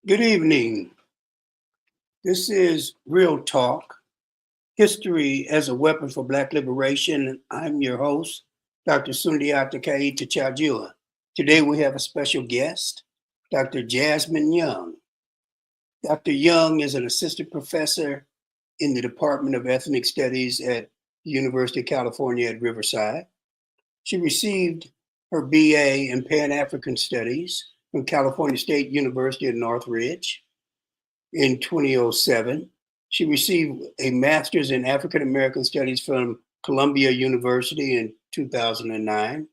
Good evening. This is Real Talk, History as a Weapon for Black Liberation. I'm your host, Dr. Sundiata Keita Cha-Jua. Today we have a special guest, Dr. Jasmin Young. Dr. Young is an assistant professor in the Department of Ethnic Studies at the University of California at Riverside. She received her BA in Pan-African Studies from California State University at Northridge. In 2007. She received a master's in African American Studies from Columbia University in 2009,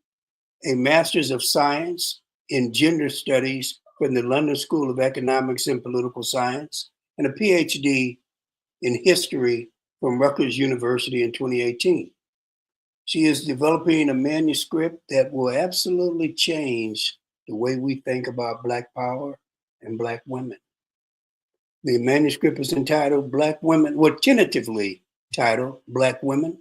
a master's of science in gender studies from the London School of Economics and Political Science, and a PhD in history from Rutgers University in 2018. She is developing a manuscript that will absolutely change the way we think about Black power and Black women. The manuscript is entitled Black Women, tentatively titled Black Women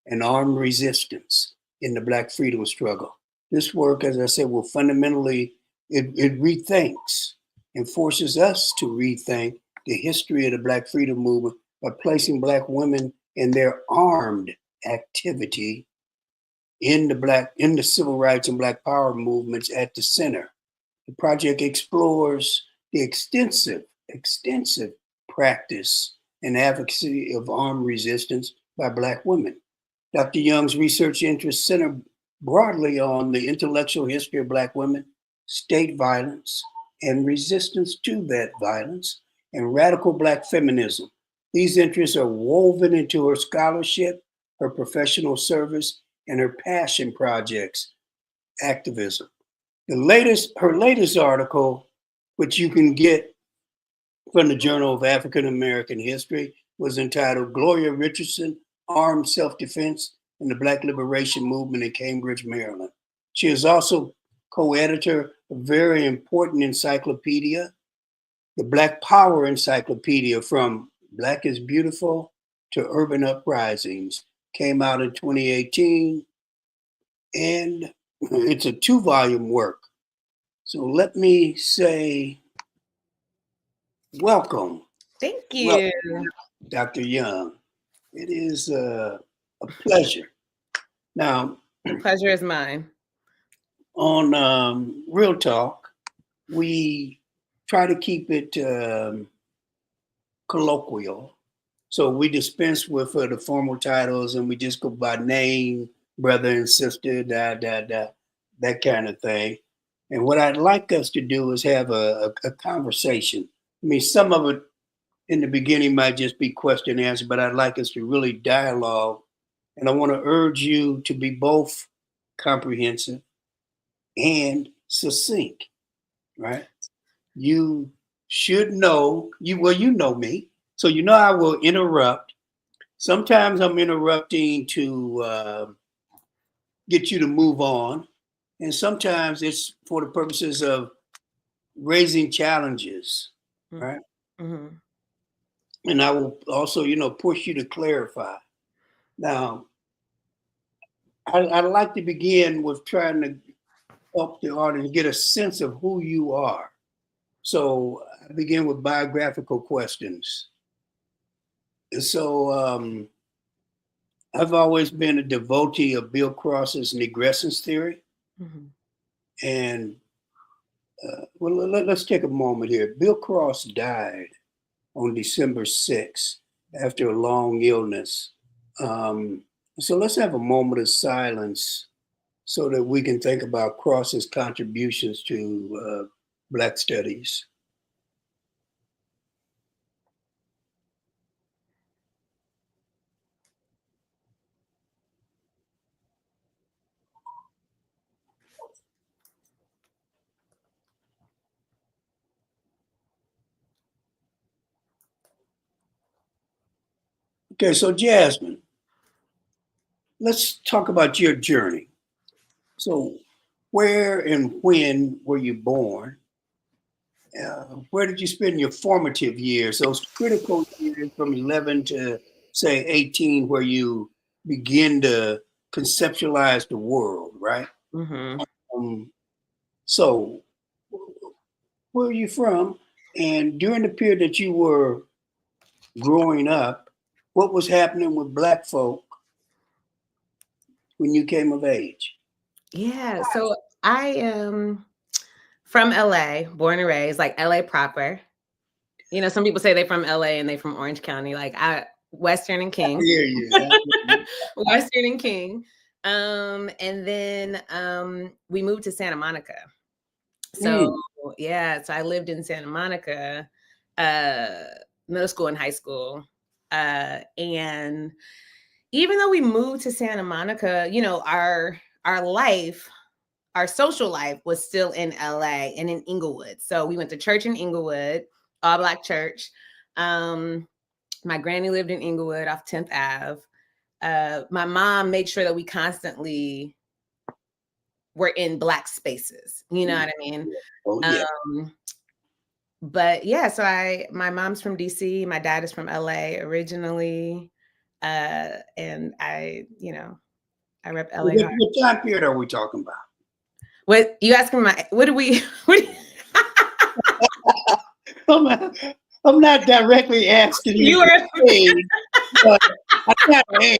and Armed Resistance in the Black Freedom Struggle. This work, as I said, will fundamentally, it rethinks and forces us to rethink the history of the Black freedom movement by placing Black women and their armed activity in the civil rights and Black power movements at the center. The project explores the extensive practice and advocacy of armed resistance by Black women. Dr. Young's research interests center broadly on the intellectual history of Black women, state violence, and resistance to that violence, and radical Black feminism. These interests are woven into her scholarship, her professional service, and her passion projects, activism. Her latest article, which you can get from the Journal of African American History, was entitled Gloria Richardson, Armed Self-Defense in the Black Liberation Movement in Cambridge, Maryland. She is also co-editor of a very important encyclopedia, the Black Power Encyclopedia, From Black is Beautiful to Urban Uprisings, came out in 2018, and it's a 2-volume work. So let me say welcome. Thank you. Welcome, Dr. Young. It is a pleasure. Now, the pleasure is mine. On Real Talk, we try to keep it colloquial. So we dispense with the formal titles and we just go by name, brother and sister, that kind of thing. And what I'd like us to do is have a conversation. I mean, some of it in the beginning might just be question and answer, but I'd like us to really dialogue. And I want to urge you to be both comprehensive and succinct, right? You should know, you know me, so you know I will interrupt. Sometimes I'm interrupting to get you to move on. And sometimes it's for the purposes of raising challenges, right? Mm-hmm. And I will also, push you to clarify. Now, I'd like to begin with trying to help the audience get a sense of who you are. So I begin with biographical questions. And so I've always been a devotee of Bill Cross's negrescence theory. Mm-hmm. And let's take a moment here. Bill Cross died on December 6th after a long illness. So let's have a moment of silence so that we can think about Cross's contributions to Black studies. Okay, so Jasmin, let's talk about your journey. So where and when were you born? Where did you spend your formative years, those critical years from 11 to, say, 18, where you begin to conceptualize the world, right? Mm-hmm. So where are you from? And during the period that you were growing up, what was happening with Black folk when you came of age? Yeah, so I am from LA, born and raised, like LA proper. You know, some people say they from LA and they from Orange County, like Western and I King. hear you. Western and King. And then we moved to Santa Monica. So yeah, so I lived in Santa Monica, middle school and high school. And even though we moved to Santa Monica, you know, our life, our social life was still in LA and in Inglewood. So we went to church in Inglewood, all Black church. My granny lived in Inglewood off 10th Ave. My mom made sure that we constantly were in Black spaces. You know what I mean? Oh, yeah. But yeah, so my mom's from DC, my dad is from LA originally. And I rep LA hard. What time period are we talking about? What you asking I'm not directly asking you. You are but I kind of am.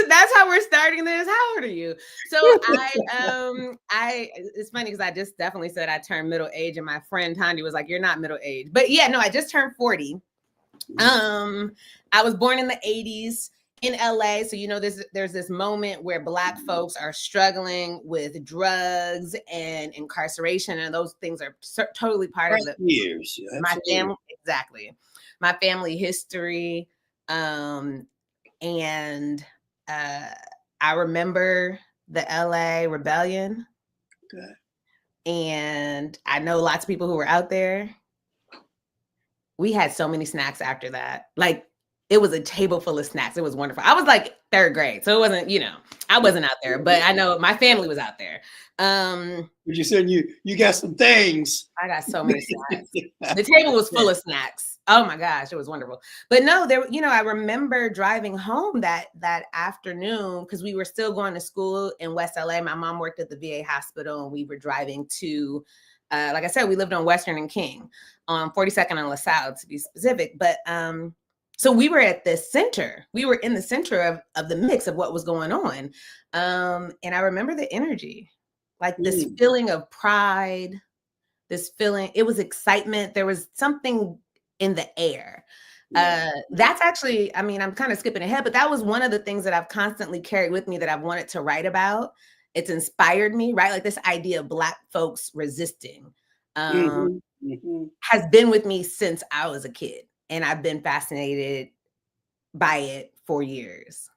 That's how we're starting this. How old are you? So it's funny because I just definitely said I turned middle age, and my friend Tandy was like, "You're not middle age," but yeah, no, I just turned 40. I was born in the 80s in LA, so you know there's this moment where Black folks are struggling with drugs and incarceration, and those things are totally part of years. My family, exactly, my family history. And I remember the LA rebellion. Okay. And I know lots of people who were out there. We had so many snacks after that. Like, it was a table full of snacks. It was wonderful. I was like 3rd grade, so it wasn't, I wasn't out there, but I know my family was out there. But you said you got some things. I got so many snacks. The table was full of snacks. Oh my gosh, it was wonderful. But no, I remember driving home that afternoon because we were still going to school in West LA. My mom worked at the VA hospital, and we were driving to, like I said, we lived on Western and King, on 42nd and LaSalle to be specific. But so we were at the center. We were in the center of the mix of what was going on. And I remember the energy, like this feeling of pride, this feeling, it was excitement. There was something in the air. That's actually, I'm kind of skipping ahead, but that was one of the things that I've constantly carried with me that I've wanted to write about. It's inspired me, right? Like this idea of Black folks resisting has been with me since I was a kid. And I've been fascinated by it for years.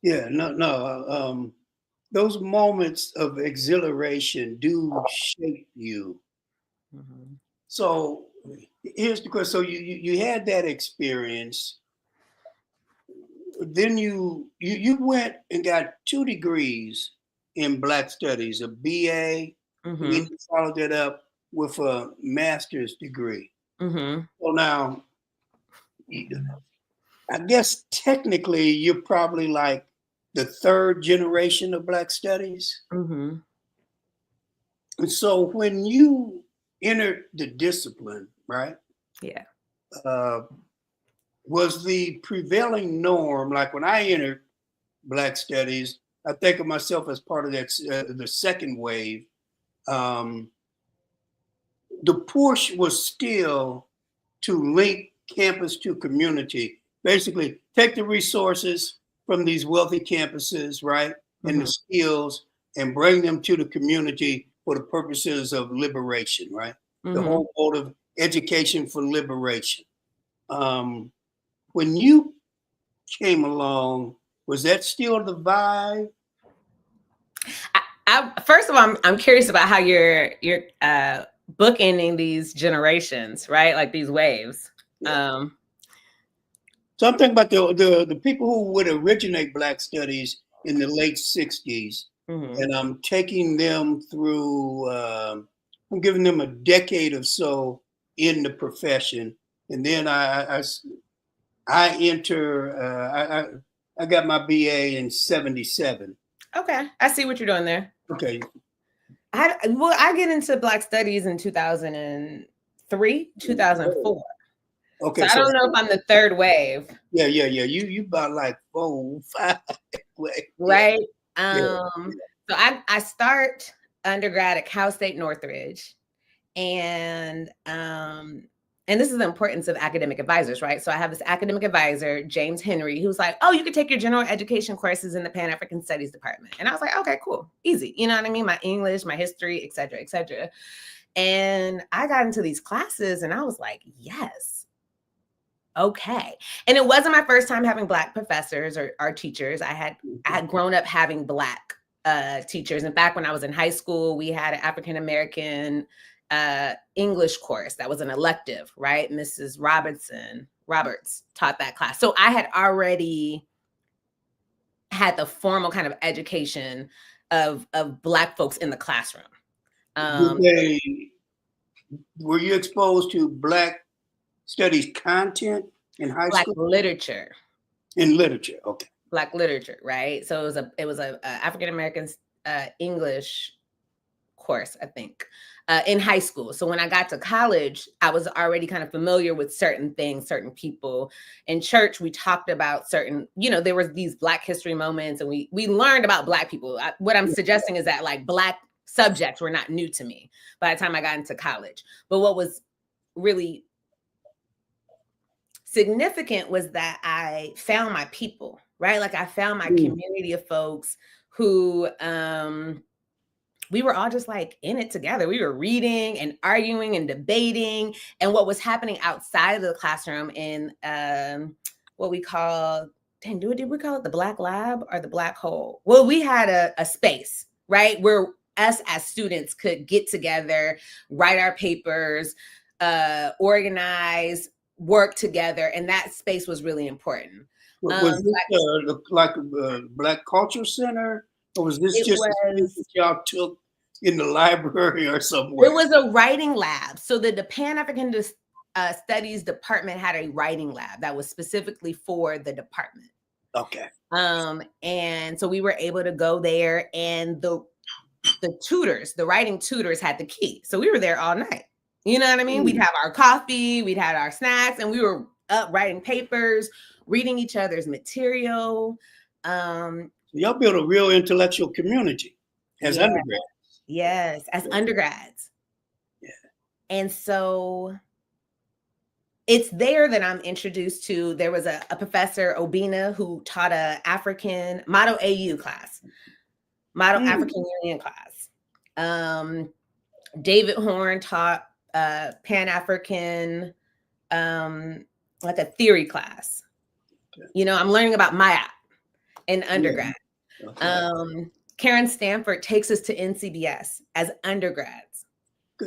Yeah, no. Those moments of exhilaration do shape you. So here's the question. So you had that experience. Then you went and got 2 degrees in Black Studies, a BA, and then you followed that up with a master's degree. So now, I guess technically you're probably like the 3rd generation of Black Studies. And so when you entered the discipline, right? Yeah. Was the prevailing norm, like when I entered Black Studies, I think of myself as part of that the 2nd wave. The push was still to link campus to community. Basically, take the resources from these wealthy campuses, right, and the skills, and bring them to the community for the purposes of liberation, right? The whole goal of education for liberation. When you came along, was that still the vibe? First of all, I'm curious about how you're bookending these generations, right? Like these waves. Yeah. Something about the people who would originate Black Studies in the late 60s, and I'm taking them through, I'm giving them a decade or so in the profession, and then I enter, I got my BA in 77. Okay, I see what you're doing there. Okay. I get into Black studies in 2003, 2004. Okay, So I don't know if I'm the third wave. Yeah. You about like 4, 5 way. Right. Yeah. So I start undergrad at Cal State Northridge, and this is the importance of academic advisors, right? So I have this academic advisor, James Henry, who's like, oh, you could take your general education courses in the Pan-African Studies department. And I was like, okay, cool, easy. You know what I mean? My English, my history, et cetera, et cetera. And I got into these classes and I was like, yes, okay. And it wasn't my first time having Black professors or teachers. I had grown up having Black teachers. In fact, when I was in high school, we had an African-American English course that was an elective, right? Mrs. Roberts taught that class. So I had already had the formal kind of education of Black folks in the classroom. Were you exposed to Black studies content in high Black school? literature. In literature, okay. Black literature, right? So it was a African-American English course, I think, in high school. So when I got to college, I was already kind of familiar with certain things, certain people. In church, we talked about certain, there was these Black history moments, and we learned about Black people. What I'm suggesting is that like Black subjects were not new to me by the time I got into college. But what was really significant was that I found my people, right? Like I found my community of folks who we were all just like in it together. We were reading and arguing and debating, and what was happening outside of the classroom in what we call, did we call it the Black Lab or the Black Hole? Well, we had a space, right, where us as students could get together, write our papers, organize, work together, and that space was really important. Was this like a Black Culture Center, or was this just that y'all took in the library or somewhere? It was a writing lab. So the Pan-African Studies department had a writing lab that was specifically for the department. Okay. And so we were able to go there, and the tutors, the writing tutors, had the key. So we were there all night. You know what I mean? We'd have our coffee, we'd had our snacks, and we were up writing papers, reading each other's material. Y'all built a real intellectual community as undergrads. Yes, as undergrads. Yeah. And so it's there that I'm introduced to, there was a professor, Obina, who taught a African Model AU class, Model African Union class. David Horn taught Pan-African, like a theory class. Okay. I'm learning about Maya in undergrad. Yeah. Okay. Karen Stanford takes us to NCBS as undergrads.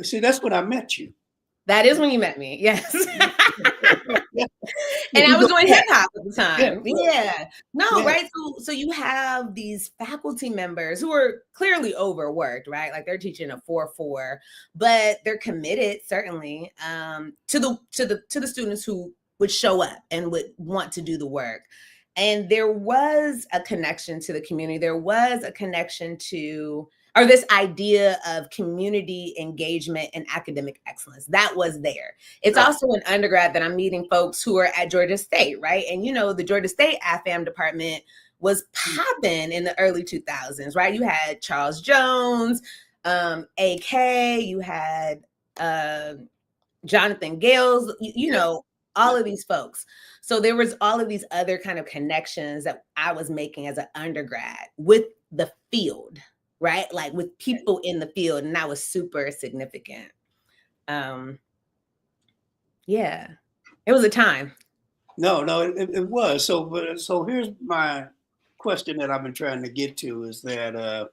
See, that's when I met you. That is when you met me, yes. And I was doing hip hop at the time. Yeah. No, right? So you have these faculty members who are clearly overworked, right? Like they're teaching a 4-4, but they're committed certainly to the students who would show up and would want to do the work. And there was a connection to the community. There was a connection to, or this idea of community engagement and academic excellence that was there. It's also an undergrad that I'm meeting folks who are at Georgia State, right? And the Georgia State AFAM department was popping in the early 2000s, right? You had Charles Jones, AK, you had Jonathan Gales, all of these folks. So there was all of these other kind of connections that I was making as an undergrad with the field, right? Like with people in the field, and that was super significant. Yeah, it was a time. No, it was. So here's my question that I've been trying to get to is that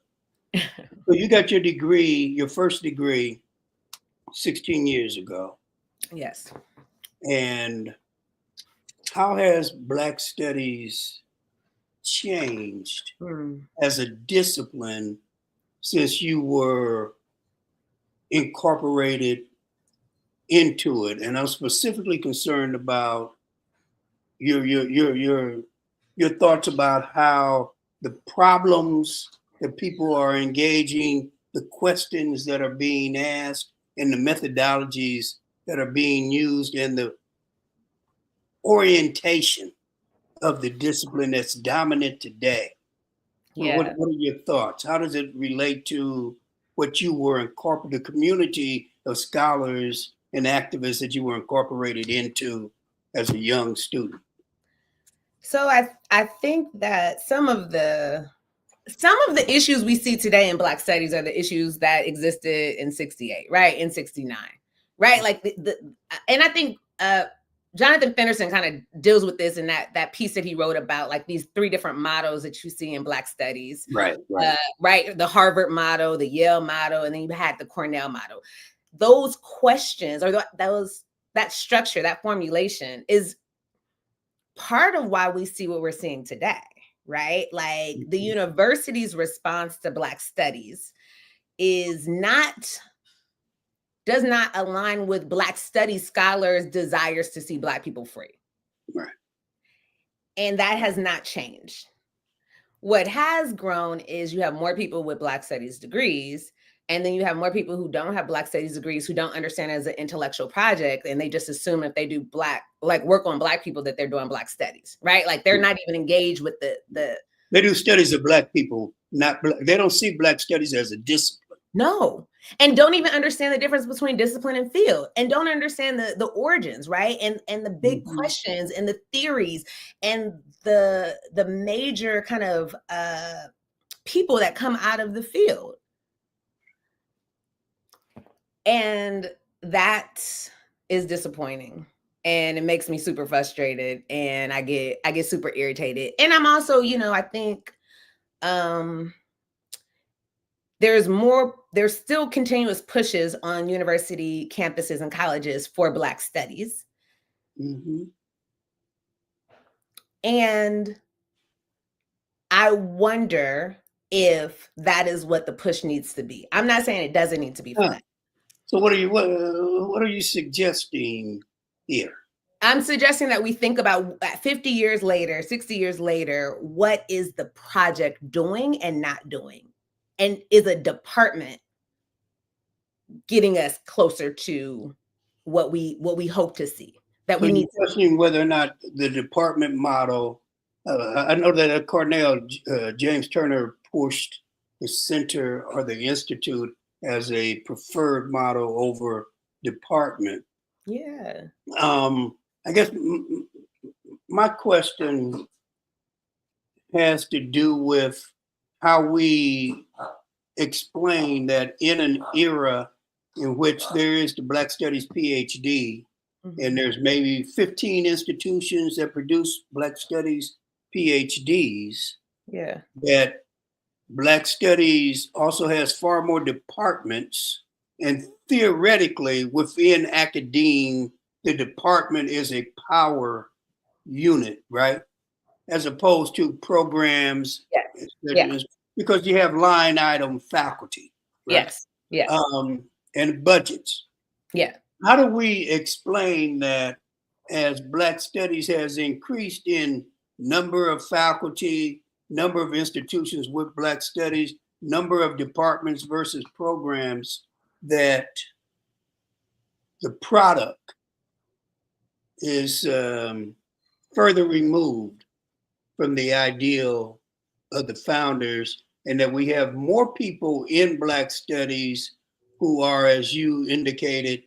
so you got your degree, your first degree 16 years ago. Yes. And how has Black studies changed as a discipline since you were incorporated into it? And I'm specifically concerned about your thoughts about how the problems that people are engaging the questions that are being asked and the methodologies that are being used and the orientation of the discipline that's dominant today. Yeah. What are your thoughts? How does it relate to what you were the community of scholars and activists that you were incorporated into as a young student? So I think that some of the issues we see today in Black studies are the issues that existed in 68, right? In 69, right? Like and I think Jonathan Fenderson kind of deals with this in that piece that he wrote about like these three different mottos that you see in Black studies. Right. Right. The Harvard motto, the Yale motto, and then you had the Cornell motto. Those questions or that structure, that formulation is part of why we see what we're seeing today, right? Like the university's response to Black studies does not align with Black studies scholars' desires to see Black people free. Right. And that has not changed. What has grown is you have more people with Black studies degrees, and then you have more people who don't have Black studies degrees who don't understand it as an intellectual project, and they just assume if they do work on Black people that they're doing Black studies, right? Like they're not even engaged with the. They do studies of Black people, they don't see Black studies as a discipline. No, and don't even understand the difference between discipline and field, and don't understand the origins, right? And the big questions and the theories and the major kind of people that come out of the field. And that is disappointing. And it makes me super frustrated, and I get super irritated. And I'm also, I think there's still continuous pushes on university campuses and colleges for Black studies. Mm-hmm. And I wonder if that is what the push needs to be. I'm not saying it doesn't need to be for that. So what are you suggesting here? I'm suggesting that we think about 50 years later, 60 years later, what is the project doing and not doing? And is a department getting us closer to what we hope to see? That we need. Questioning whether or not the department model. I know that at Cornell, James Turner pushed the center or the institute as a preferred model over department. Yeah. I guess my question has to do with how we explain that in an era in which there is the Black Studies PhD, and there's maybe 15 institutions that produce Black Studies PhDs, that Black Studies also has far more departments, and theoretically within academia, the department is a power unit, right? As opposed to programs, because you have line item faculty, right? And budgets. Yeah. How do we explain that as Black Studies has increased in number of faculty, number of institutions with Black Studies, number of departments versus programs, that the product is further removed from the ideal of the founders, and that we have more people in Black Studies who are, as you indicated,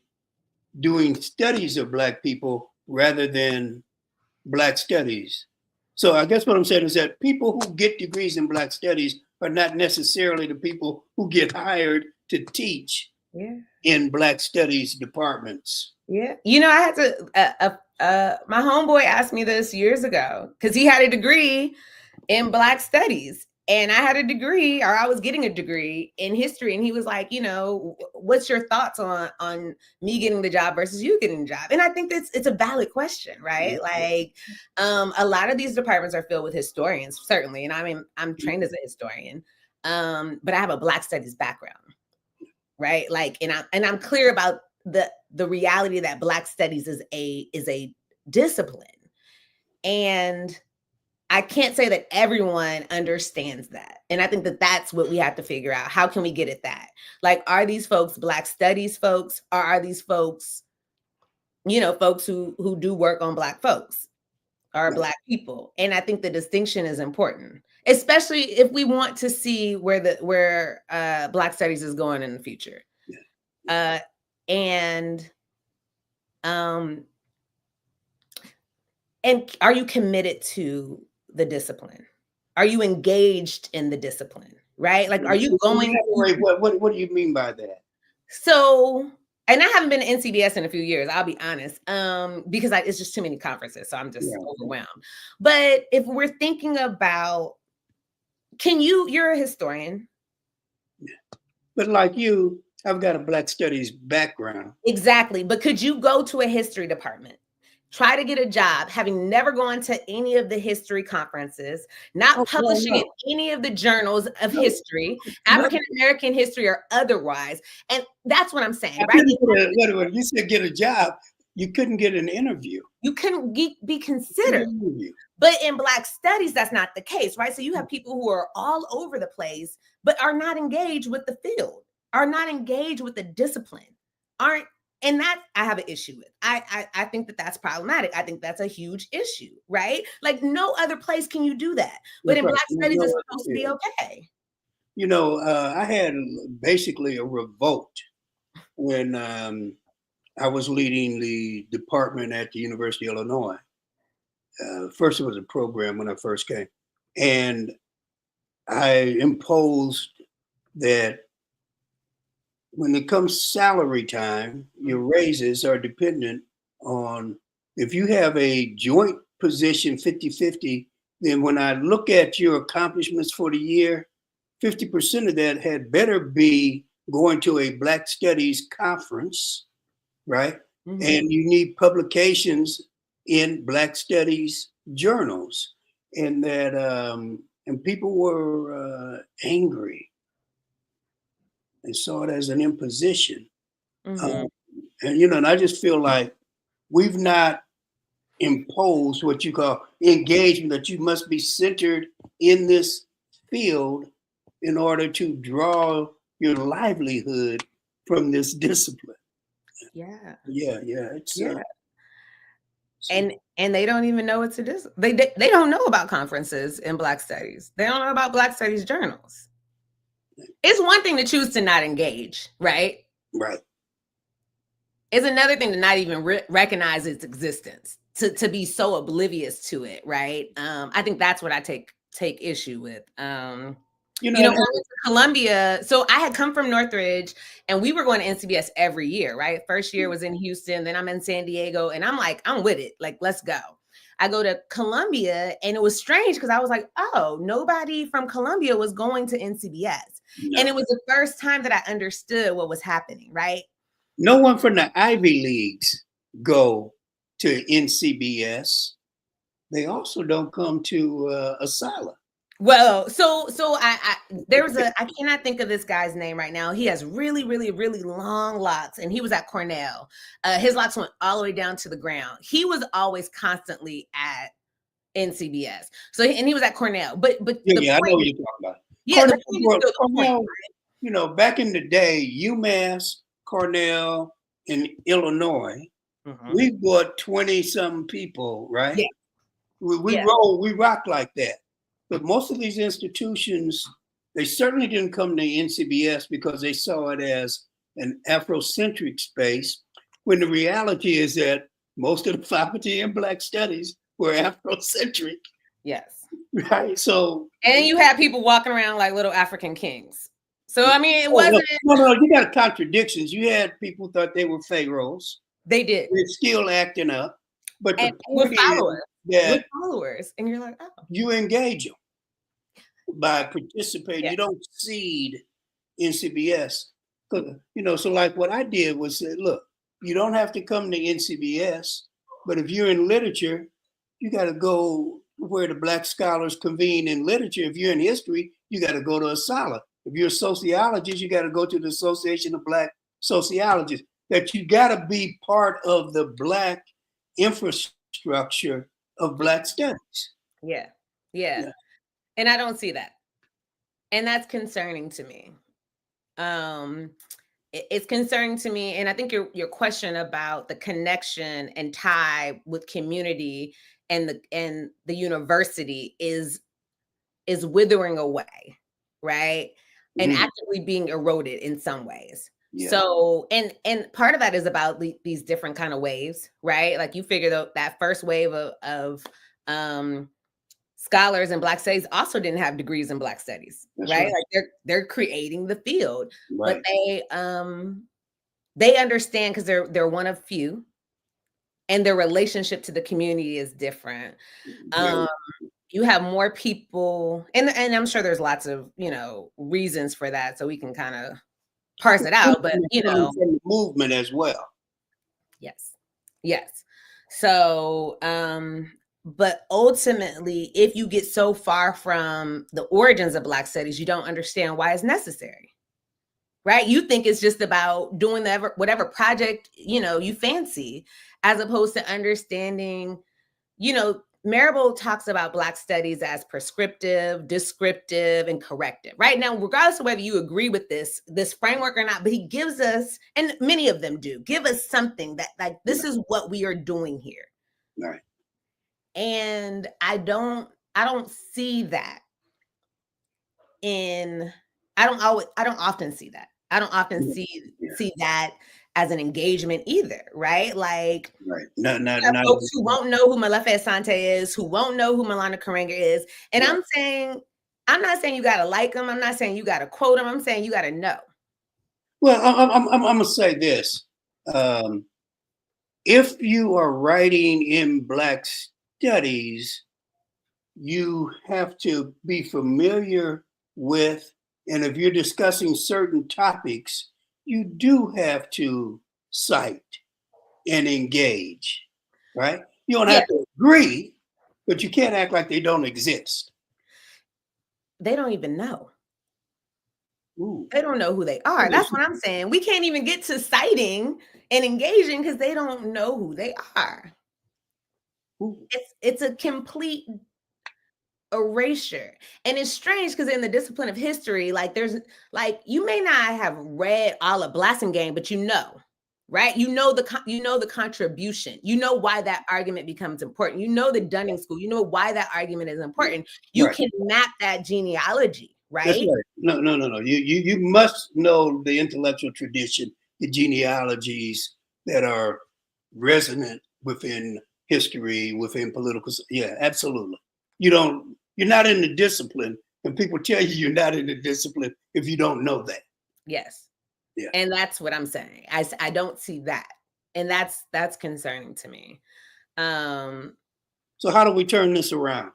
doing studies of Black people rather than Black Studies. So I guess what I'm saying is that people who get degrees in Black Studies are not necessarily the people who get hired to teach in Black Studies departments. Yeah. I had to, my homeboy asked me this years ago because he had a degree in Black Studies. And I had a degree, or I was getting a degree in history. And he was like, what's your thoughts on me getting the job versus you getting the job? And I think it's a valid question, right? Like a lot of these departments are filled with historians, certainly. And I'm trained as a historian, but I have a Black Studies background, right? Like, and I'm clear about the reality that Black Studies is a discipline. And I can't say that everyone understands that. And I think that that's what we have to figure out. How can we get at that? Like, are these folks Black studies folks, or are these folks, folks who do work on Black folks or Black people? And I think the distinction is important, especially if we want to see where Black studies is going in the future. And are you committed to the discipline? Are you engaged in the discipline? Right? Like, are you going? What do you mean by that? So, and I haven't been to NCBS in a few years, I'll be honest, because it's just too many conferences, so I'm just overwhelmed. But if we're thinking about, you're a historian. But like you, I've got a Black studies background. Exactly. But could you go to a history department, try to get a job, having never gone to any of the history conferences, not publishing in any of the journals of history, African American history or otherwise? And that's what I'm saying, right? You said get a job, you couldn't get an interview. You couldn't be considered. But in Black studies, that's not the case, right? So you have people who are all over the place, but are not engaged with the field, are not engaged with the discipline, and that I have an issue with. I think that that's problematic. I think that's a huge issue, right? Like, no other place can you do that. But in Black studies, it's supposed to be okay. I had basically a revolt when I was leading the department at the University of Illinois. First, it was a program when I first came. And I imposed that when it comes salary time, your raises are dependent on, if you have a joint position 50-50, then when I look at your accomplishments for the year, 50% of that had better be going to a Black Studies conference, right? Mm-hmm. And you need publications in Black Studies journals. And that, and people were angry and saw it as an imposition. Mm-hmm. And I just feel like we've not imposed what you call engagement, that you must be centered in this field in order to draw your livelihood from this discipline. Yeah. It's and they don't even know it's a discipline. They don't know about conferences in Black studies. They don't know about Black studies journals. It's one thing to choose to not engage, right? Right. It's another thing to not even recognize its existence, to be so oblivious to it, right? I think that's what I take issue with. When I went to Columbia, so I had come from Northridge, and we were going to NCBS every year, right? First year was in Houston, then I'm in San Diego, and I'm like, I'm with it. Like, let's go. I go to Columbia, and it was strange because I was like, oh, nobody from Columbia was going to NCBS. No. And it was the first time that I understood what was happening, right? No one from the Ivy Leagues go to NCBS. They also don't come to Asylum. Well, so I cannot think of this guy's name right now. He has really, really, really long locks, and he was at Cornell. His locks went all the way down to the ground. He was always constantly at NCBS. So, and he was at Cornell. But I know what you're talking about. Yeah, Cornell, back in the day, UMass, Cornell, and Illinois, we brought 20-some people, right? Yeah. We rock like that. But most of these institutions, they certainly didn't come to NCBS because they saw it as an Afrocentric space, when the reality is that most of the faculty in Black studies were Afrocentric. Yes. Right. So, and you had people walking around like little African kings. So, I mean, it wasn't. No, you got contradictions. You had people who thought they were pharaohs. They did. They're still acting up. But with followers. And you're like, oh. You engage them by participating. Yeah. You don't cede NCBS. So like what I did was say, look, you don't have to come to NCBS, but if you're in literature, you got to go where the Black scholars convene in literature. If you're in history, you got to go to Asala. If you're a sociologist, you got to go to the Association of Black Sociologists. That you got to be part of the Black infrastructure of Black studies. Yeah. Yeah. Yeah. And I don't see that. And that's concerning to me. It's concerning to me. And I think your question about the connection and tie with community and the university is withering away, right? And Mhm. actively being eroded in some ways. Yeah. So, and part of that is about these different kind of waves, right? Like you figure that first wave of scholars in Black studies also didn't have degrees in Black studies, That's right? right. Like they're creating the field, but Right. they understand because they're one of few, and their relationship to the community is different. Very. Um, you have more people, and I'm sure there's lots of reasons for that, so we can kind of parse it out. But Coming from the movement as well. yes. So, but ultimately, if you get so far from the origins of Black studies, you don't understand why it's necessary. Right? You think it's just about doing whatever project, you fancy, as opposed to understanding, Marable talks about Black studies as prescriptive, descriptive, and corrective. Right now, regardless of whether you agree with this framework or not, but he gives us, and many of them do, give us something that like, this is what we are doing here. Right. And I don't see that I don't often see that. I don't often see that as an engagement either, right? Like, right. No, folks who won't know who Malefe Asante is, who won't know who Milana Karenga is. And yeah. I'm not saying you got to like them. I'm not saying you got to quote them. I'm saying you got to know. Well, I'm going to say this. If you are writing in Black studies, you have to be familiar with, and if you're discussing certain topics, you do have to cite and engage, right? You don't have to agree, but you can't act like they don't exist. They don't even know. Ooh. They don't know who they are. That's what I'm saying. We can't even get to citing and engaging because they don't know who they are. Ooh. It's a complete erasure. And it's strange because in the discipline of history, like there's like, you may not have read all of Blassingame, but right? You know the contribution. You know why that argument becomes important. You know the Dunning School. You know why that argument is important. You can map that genealogy, right? That's right. No. You must know the intellectual tradition, the genealogies that are resonant within history, within political. Yeah, absolutely. You're not in the discipline, and people tell you you're not in the discipline if you don't know that. Yes. Yeah. And that's what I'm saying. I don't see that. And that's concerning to me. So how do we turn this around?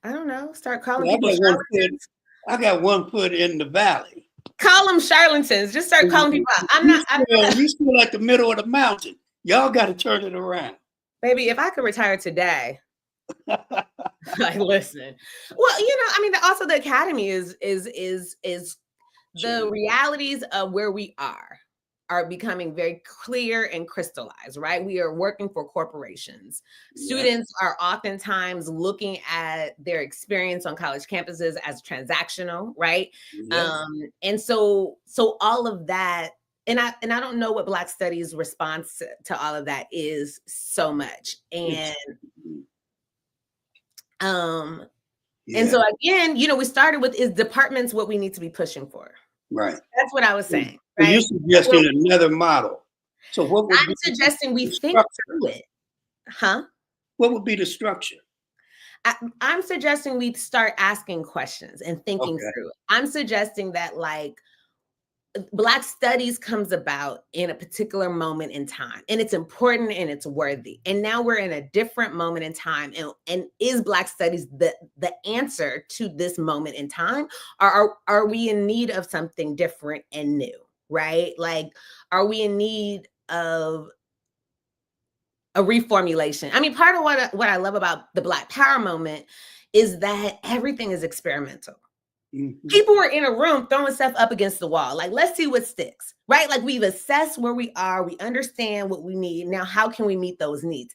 I don't know. Start calling people charlatans. I got one foot in the valley. Call them charlatans. Just start calling people out. You still at the middle of the mountain. Y'all got to turn it around. Baby, if I could retire today, like listen. Well, I mean, also the academy is the realities of where we are becoming very clear and crystallized, right? We are working for corporations. Students are oftentimes looking at their experience on college campuses as transactional, right? And so all of that, and I don't know what Black Studies response to all of that is so much. And and so again, we started with, is departments what we need to be pushing for? Right. That's what I was saying. Right? You're suggesting another model. So what would I'm suggesting we think through it. Huh? What would be the structure? I'm suggesting we start asking questions and thinking through it. I'm suggesting that Black studies comes about in a particular moment in time, and it's important and it's worthy. And now we're in a different moment in time. And is Black studies the answer to this moment in time? Or are we in need of something different and new, right? Like, are we in need of a reformulation? I mean, part of what I love about the Black Power moment is that everything is experimental. Mhm. People were in a room throwing stuff up against the wall. Like, let's see what sticks, right? Like, we've assessed where we are. We understand what we need. Now, how can we meet those needs?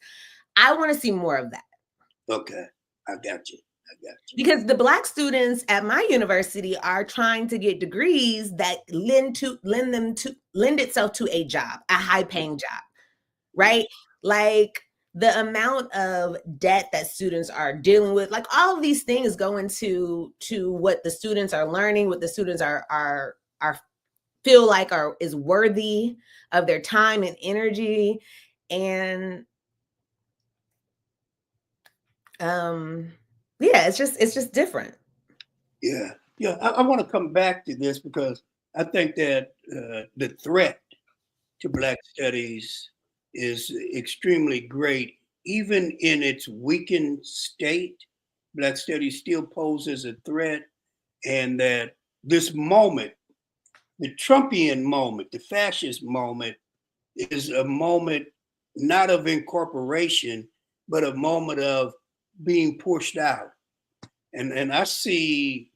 I want to see more of that. Okay, I got you. Because the Black students at my university are trying to get degrees that lend itself to a job, a high-paying job, right? Like, the amount of debt that students are dealing with, like all of these things go into what the students are learning, what the students are feel like is worthy of their time and energy. And yeah, it's just different. Yeah, I want to come back to this because I think that the threat to Black studies is extremely great. Even in its weakened state, Black studies still poses a threat, and that this moment, the Trumpian moment, the fascist moment, is a moment not of incorporation, but a moment of being pushed out. And I see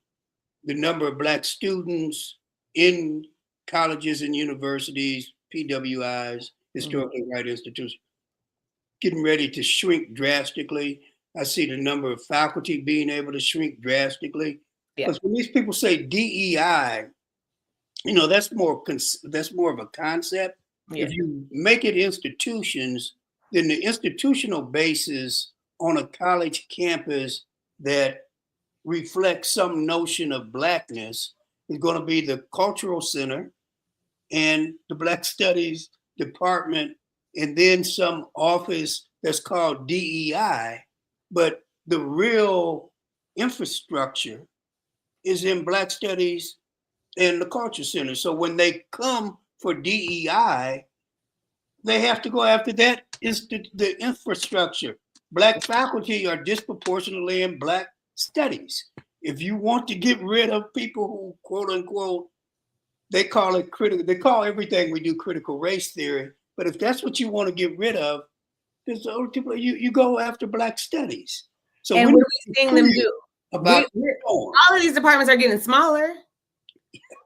the number of Black students in colleges and universities, PWIs, historically white institutions, getting ready to shrink drastically. I see the number of faculty being able to shrink drastically. Because when these people say DEI, that's more of a concept. Yeah. If you make it institutions, then the institutional basis on a college campus that reflects some notion of Blackness is going to be the cultural center and the Black Studies department, and then some office that's called DEI. But the real infrastructure is in Black Studies and the Culture Center. So when they come for DEI, they have to go after that is the infrastructure. Black faculty are disproportionately in Black studies. If you want to get rid of people who, quote unquote, they call it critical, they call everything we do critical race theory. But if that's what you want to get rid of, you go after Black studies. So and what are we seeing them do? About all of these departments are getting smaller.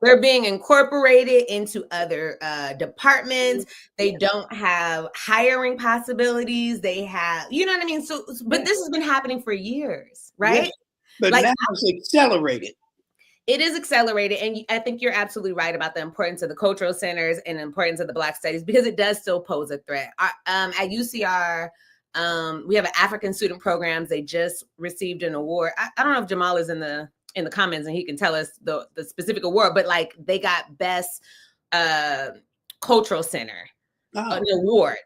They're being incorporated into other departments. They don't have hiring possibilities. They have, you know what I mean? So, but this has been happening for years, right? Yes, but like, now it's accelerated. It is accelerated. And I think you're absolutely right about the importance of the cultural centers and the importance of the Black studies, because it does still pose a threat. At UCR, we have an African student programs. They just received an award. I don't know if Jamal is in the comments and he can tell us the specific award, but like they got best cultural center, an award.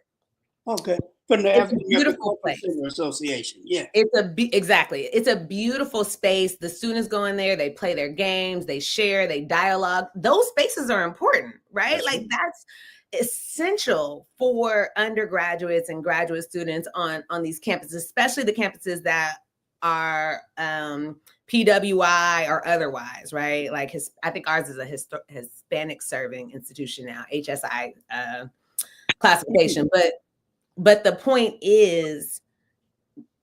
Okay. From the It's a beautiful place. Association. Yeah. Exactly. It's a beautiful space. The students go in there, they play their games, they share, they dialogue. Those spaces are important, right? That's essential for undergraduates and graduate students on these campuses, especially the campuses that are PWI or otherwise, right? Like I think ours is a Hispanic serving institution now, HSI classification. But the point is,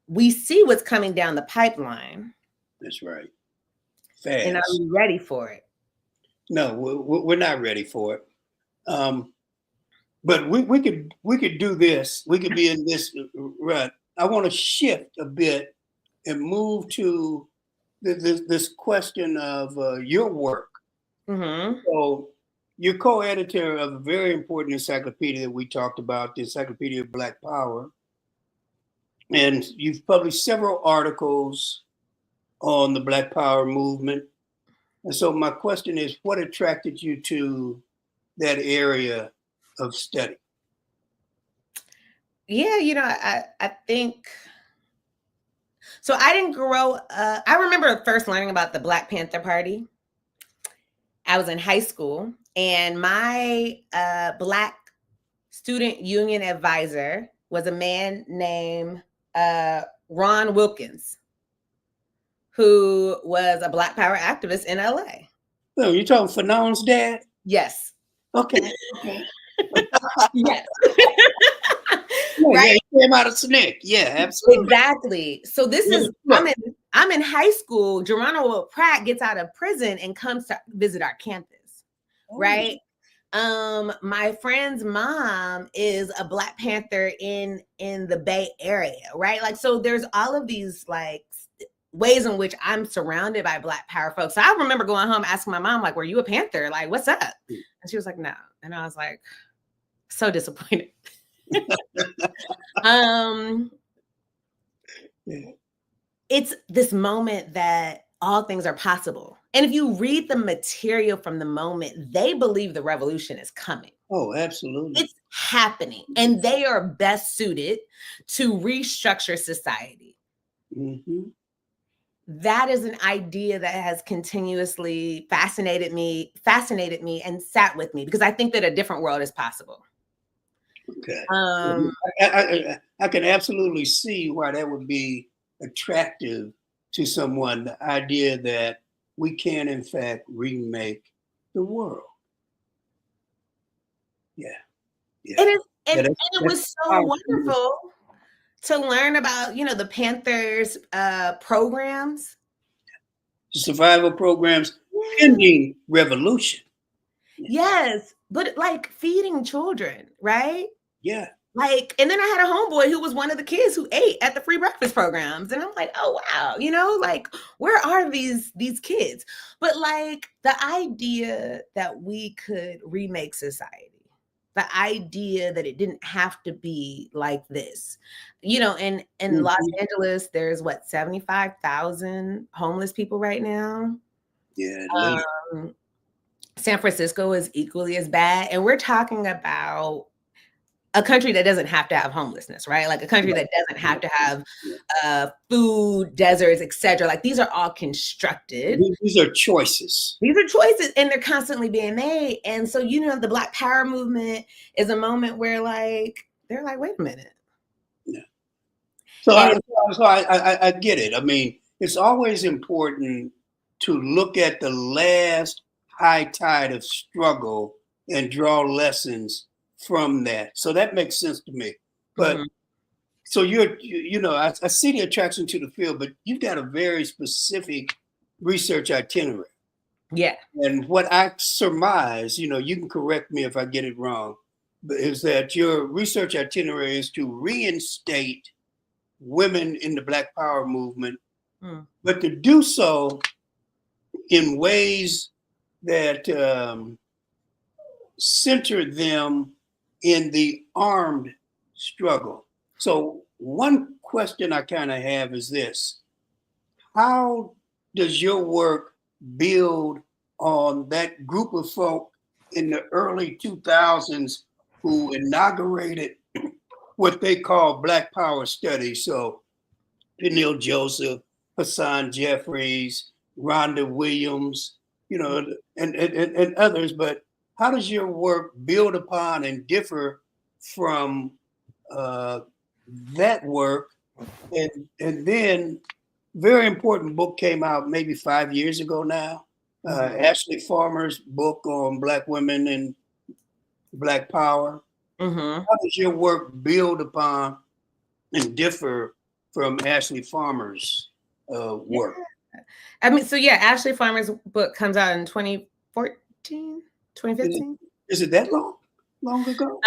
we see what's coming down the pipeline. That's right. Fast. And are we ready for it? No, we're not ready for it. But we could do this. We could be in this rut. I want to shift a bit and move to this question of your work. Mm-hmm. So you're co-editor of a very important encyclopedia that we talked about, the Encyclopedia of Black Power. And you've published several articles on the Black Power movement. And so my question is, what attracted you to that area of study? Yeah, I think, so I didn't grow up. I remember first learning about the Black Panther Party. I was in high school, and my Black student union advisor was a man named Ron Wilkins, who was a Black Power activist in LA. So you're talking Fanon's dad? Yes. Okay. Yes. Right. Yeah, he came out of SNCC. Yeah, absolutely. Exactly. So this is, I'm in high school. Geronimo Pratt gets out of prison and comes to visit our campus, right? My friend's mom is a Black Panther in the Bay Area, right? Like, so there's all of these like ways in which I'm surrounded by Black power folks. So I remember going home asking my mom, like, were you a Panther? Like, what's up? And she was like, no. And I was like, so disappointed. It's this moment that all things are possible. And if you read the material from the moment, they believe the revolution is coming. Oh, absolutely. It's happening. And they are best suited to restructure society. Mm-hmm. That is an idea that has continuously fascinated me and sat with me, because I think that a different world is possible. Okay. I can absolutely see why that would be attractive to someone, the idea that we can in fact remake the world. Yeah. And it was so wonderful to learn about, the Panthers programs. Survival programs pending revolution. Yes, but like feeding children, right? Yeah. Like, and then I had a homeboy who was one of the kids who ate at the free breakfast programs. And I'm like, oh, wow, like, where are these kids? But like the idea that we could remake society, the idea that it didn't have to be like this, in Los Angeles, there's 75,000 homeless people right now. Yeah. San Francisco is equally as bad. And we're talking about a country that doesn't have to have homelessness, right? Like a country that doesn't have to have food, deserts, etc. Like these are all constructed. These are choices. These are choices, and they're constantly being made. And so, the Black Power movement is a moment where they're like, wait a minute. Yeah. So I get it. I mean, it's always important to look at the last high tide of struggle and draw lessons from that. So that makes sense to me. But so I see the attraction to the field, but you've got a very specific research itinerary. Yeah. And what I surmise, you can correct me if I get it wrong, is that your research itinerary is to reinstate women in the Black Power movement, but to do so in ways that center them in the armed struggle. So one question I kind of have is this: how does your work build on that group of folk in the early 2000s who inaugurated what they call Black Power studies? So Peniel Joseph, Hassan Jeffries, Rhonda Williams, and others. But how does your work build upon and differ from that work? And then, very important book came out maybe 5 years ago now. Ashley Farmer's book on Black women and Black Power. How does your work build upon and differ from Ashley Farmer's work? I mean, so yeah, Ashley Farmer's book comes out in 2014, 2015. Is it that long ago?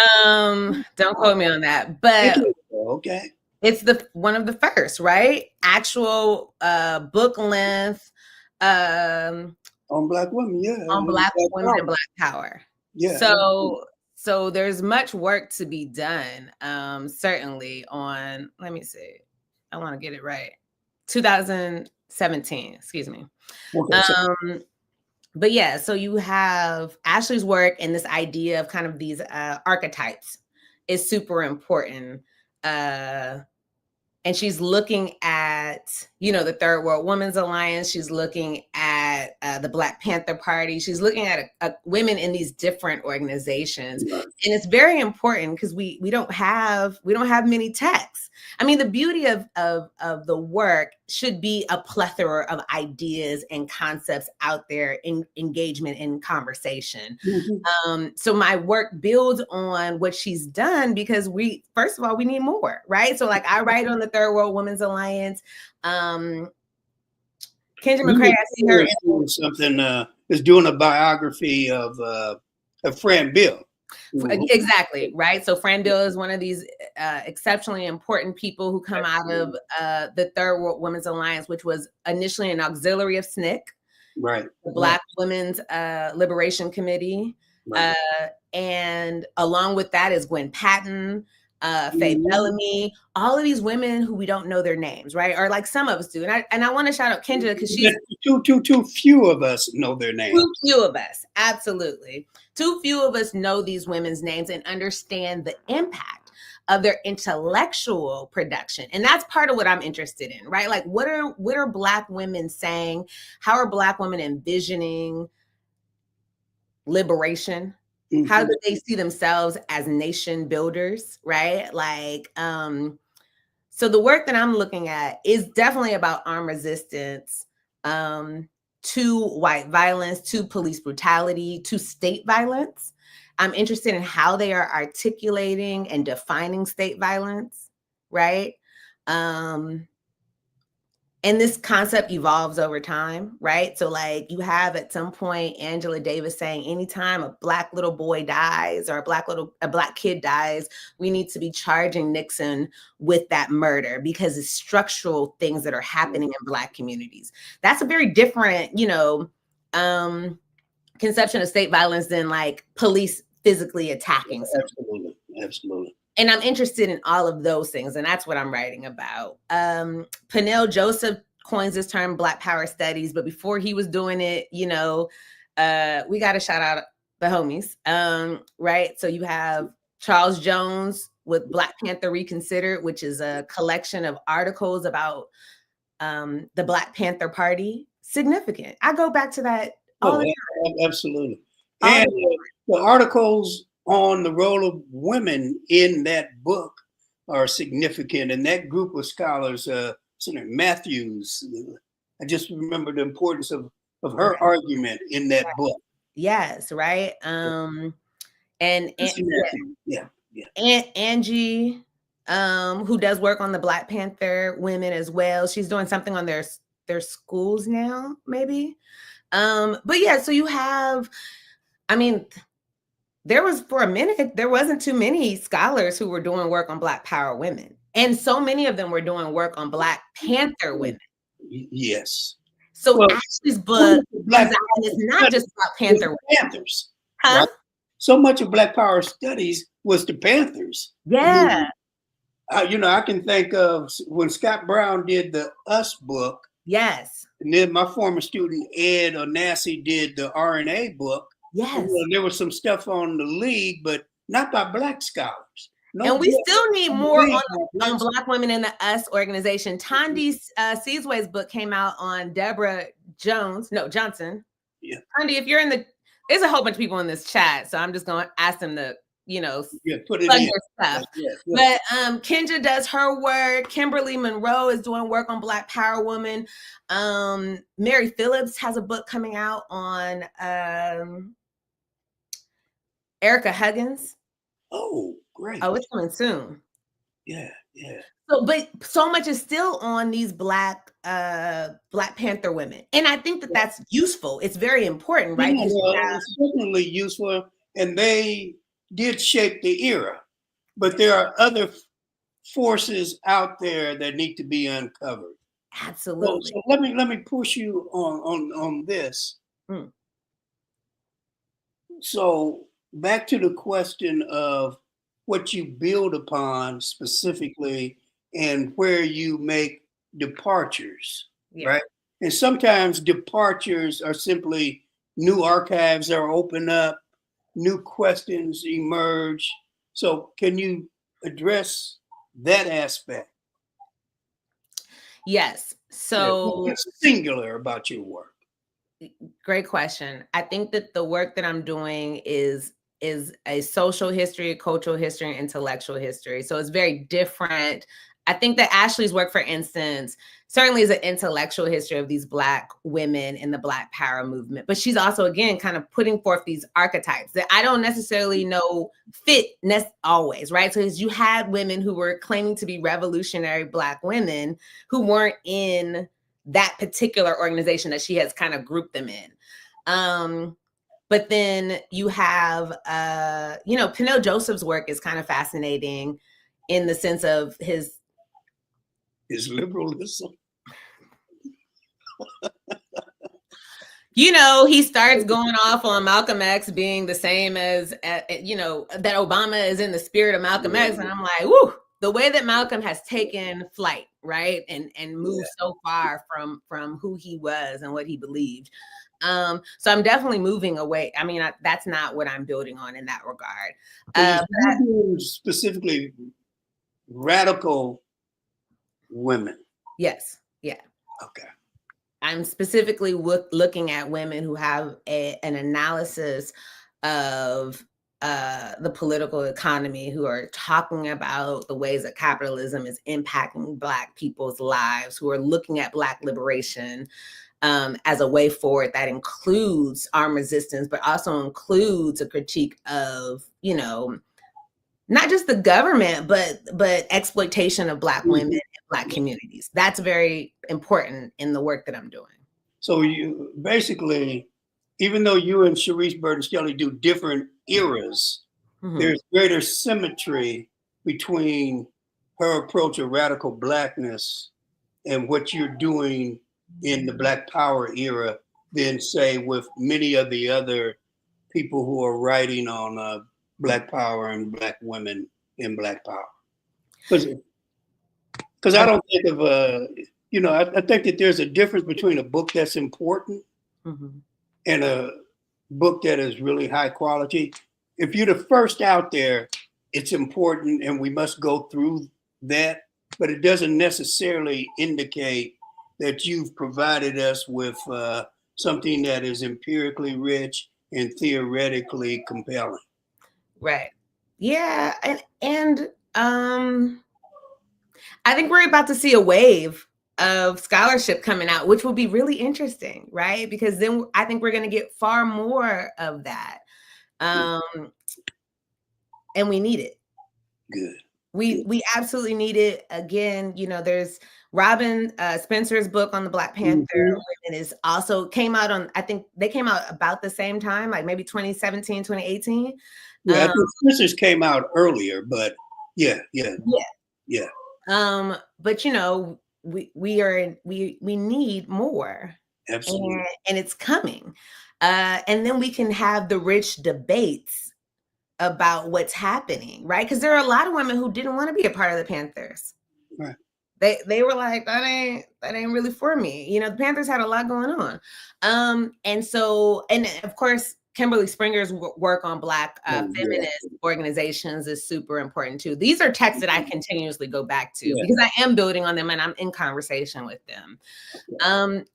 Don't quote me on that, but okay. It's one of the first, right? Actual book length on Black women, yeah. On Black women and Black Power. Yeah. So there's much work to be done. Certainly on, let me see. I want to get it right. 2017, excuse me. Okay, but yeah, so you have Ashley's work, and this idea of kind of these archetypes is super important. And she's looking at, the Third World Women's Alliance. She's looking at the Black Panther Party. She's looking at women in these different organizations. Right. And it's very important because we don't have many texts. I mean, the beauty of the work should be a plethora of ideas and concepts out there in engagement and conversation. So my work builds on what she's done because first of all, we need more, right? So like I write on the Third World Women's Alliance. Kendra McCrae, I see her. Doing something, is doing a biography of Fran Bill. Exactly, right? So Fran Bill is one of these exceptionally important people who come out of the Third World Women's Alliance, which was initially an auxiliary of SNCC, Right. the Black Women's Liberation Committee. Right. And along with that is Gwen Patton, Faye Bellamy, all of these women who we don't know their names, right? Or like some of us do. And I want to shout out Kendra because she's too few of us know their names. Too few of us, absolutely. Too few of us know these women's names and understand the impact of their intellectual production. And that's part of what I'm interested in, right? Like what are Black women saying? How are Black women envisioning liberation? Mm-hmm. How do they see themselves as nation builders, right? Like, so the work that I'm looking at is definitely about armed resistance to white violence, to police brutality, to state violence. I'm interested in how they are articulating and defining state violence, right? And this concept evolves over time, right? So like you have at some point Angela Davis saying anytime a Black little boy dies or a Black kid dies, we need to be charging Nixon with that murder because it's structural things that are happening in Black communities. That's a very different, conception of state violence than like police physically attacking someone. Absolutely. And I'm interested in all of those things, and that's what I'm writing about. Peniel Joseph coins this term Black Power Studies, but before he was doing it, we got to shout out the homies, right? So you have Charles Jones with Black Panther Reconsidered, which is a collection of articles about the Black Panther Party. Significant. I go back to that all the time. Absolutely. And the articles on the role of women in that book are significant. And that group of scholars, Senator Matthews, I just remember the importance of her argument in that book. Yes, right. And Angie, who does work on the Black Panther women as well. She's doing something on their schools now, maybe. But yeah, so you have, there was for a minute, there wasn't too many scholars who were doing work on Black Power women. And so many of them were doing work on Black Panther women. Yes. So Ashley's book is not just about Panther Panthers. Huh? Right? So much of Black Power studies was the Panthers. Yeah. I can think of when Scott Brown did the Us book. Yes. And then my former student, Ed Onassi, did the RNA book. Yes. There was some stuff on the League, but not by Black scholars. And we still need more on Black women in the Us organization. Tondi Seasway's book came out on Deborah Johnson. Yeah. Tondi, if you're there's a whole bunch of people in this chat, so I'm just going to ask them to, put it in. Stuff. But Kendra does her work. Kimberly Monroe is doing work on Black Power women. Mary Phillips has a book coming out on Erica Huggins. Oh, great. Oh, it's coming soon. Yeah. But so much is still on these Black Panther women. And I think that that's useful. It's very important, right? It's certainly useful. And they did shape the era. But there are other forces out there that need to be uncovered. Absolutely. So let me push you on this. So back to the question of what you build upon specifically and where you make departures, right? And sometimes departures are simply new archives are open up, new questions emerge. So can you address that aspect? Yes. So what's singular about your work? Great question. I think that the work that I'm doing is a social history, cultural history, and intellectual history. So it's very different. I think that Ashley's work, for instance, certainly is an intellectual history of these Black women in the Black Power movement. But she's also, again, kind of putting forth these archetypes that I don't necessarily know fit always, right? So you had women who were claiming to be revolutionary Black women who weren't in that particular organization that she has kind of grouped them in. But then you have, Peniel Joseph's work is kind of fascinating in the sense of his liberalism. He starts going off on Malcolm X being the same as, that Obama is in the spirit of Malcolm X. And I'm like, whoo, the way that Malcolm has taken flight, right? And moved so far from who he was and what he believed. So I'm definitely moving away. I mean, that's not what I'm building on in that regard. Specifically, radical women. Yes. Yeah. Okay. I'm specifically looking at women who have an analysis of the political economy, who are talking about the ways that capitalism is impacting Black people's lives, who are looking at Black liberation as a way forward that includes armed resistance, but also includes a critique of, not just the government, but exploitation of Black women and Black communities. That's very important in the work that I'm doing. So you basically, even though you and Sharice Burton-Skelly do different eras, there's greater symmetry between her approach of radical Blackness and what you're doing in the Black Power era than, say, with many of the other people who are writing on Black Power and Black women in Black Power. Because I don't think of I think that there's a difference between a book that's important and a book that is really high quality. If you're the first out there, it's important and we must go through that, but it doesn't necessarily indicate that you've provided us with something that is empirically rich and theoretically compelling. Right. Yeah. And I think we're about to see a wave of scholarship coming out, which will be really interesting, right? Because then I think we're going to get far more of that. And we need it. Good. We absolutely need it. Again, there's Robin Spencer's book on the Black Panther women is also came out on, I think they came out about the same time, like maybe 2017, 2018. Yeah, I think Spencer's came out earlier, but yeah. But we need more. Absolutely. And it's coming. And then we can have the rich debates about what's happening, right? Because there are a lot of women who didn't want to be a part of the Panthers. Right. They were like, that ain't really for me. The Panthers had a lot going on. And of course, Kimberly Springer's work on Black feminist organizations is super important too. These are texts that I continuously go back to because I am building on them and I'm in conversation with them.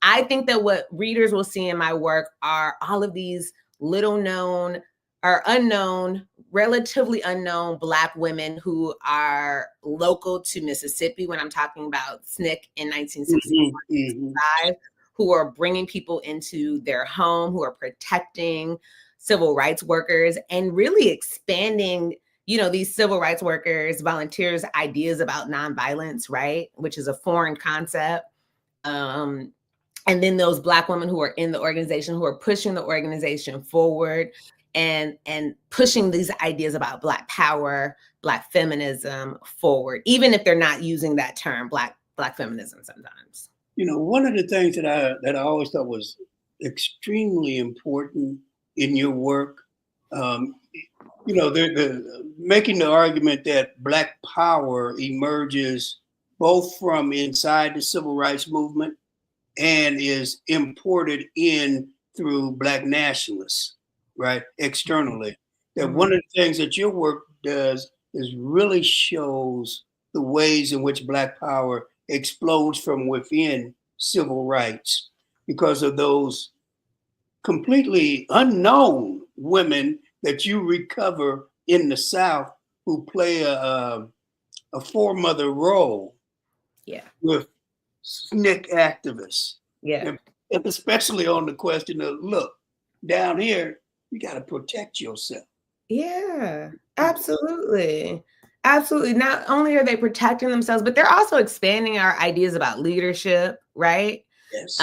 I think that what readers will see in my work are all of these little known or unknown, relatively unknown Black women who are local to Mississippi when I'm talking about SNCC in 1965. Who are bringing people into their home, who are protecting civil rights workers and really expanding, these civil rights workers, volunteers' ideas about nonviolence, right? Which is a foreign concept. And then those Black women who are in the organization, who are pushing the organization forward and pushing these ideas about Black power, Black feminism forward, even if they're not using that term, Black feminism sometimes. One of the things that I always thought was extremely important in your work, they're making the argument that Black power emerges both from inside the civil rights movement and is imported in through Black nationalists, right, externally. That one of the things that your work does is really shows the ways in which Black power explodes from within civil rights because of those completely unknown women that you recover in the South who play a foremother role with SNCC activists. And especially on the question of, look, down here, you got to protect yourself. Yeah, absolutely. Absolutely. Not only are they protecting themselves, but they're also expanding our ideas about leadership, right? Yes.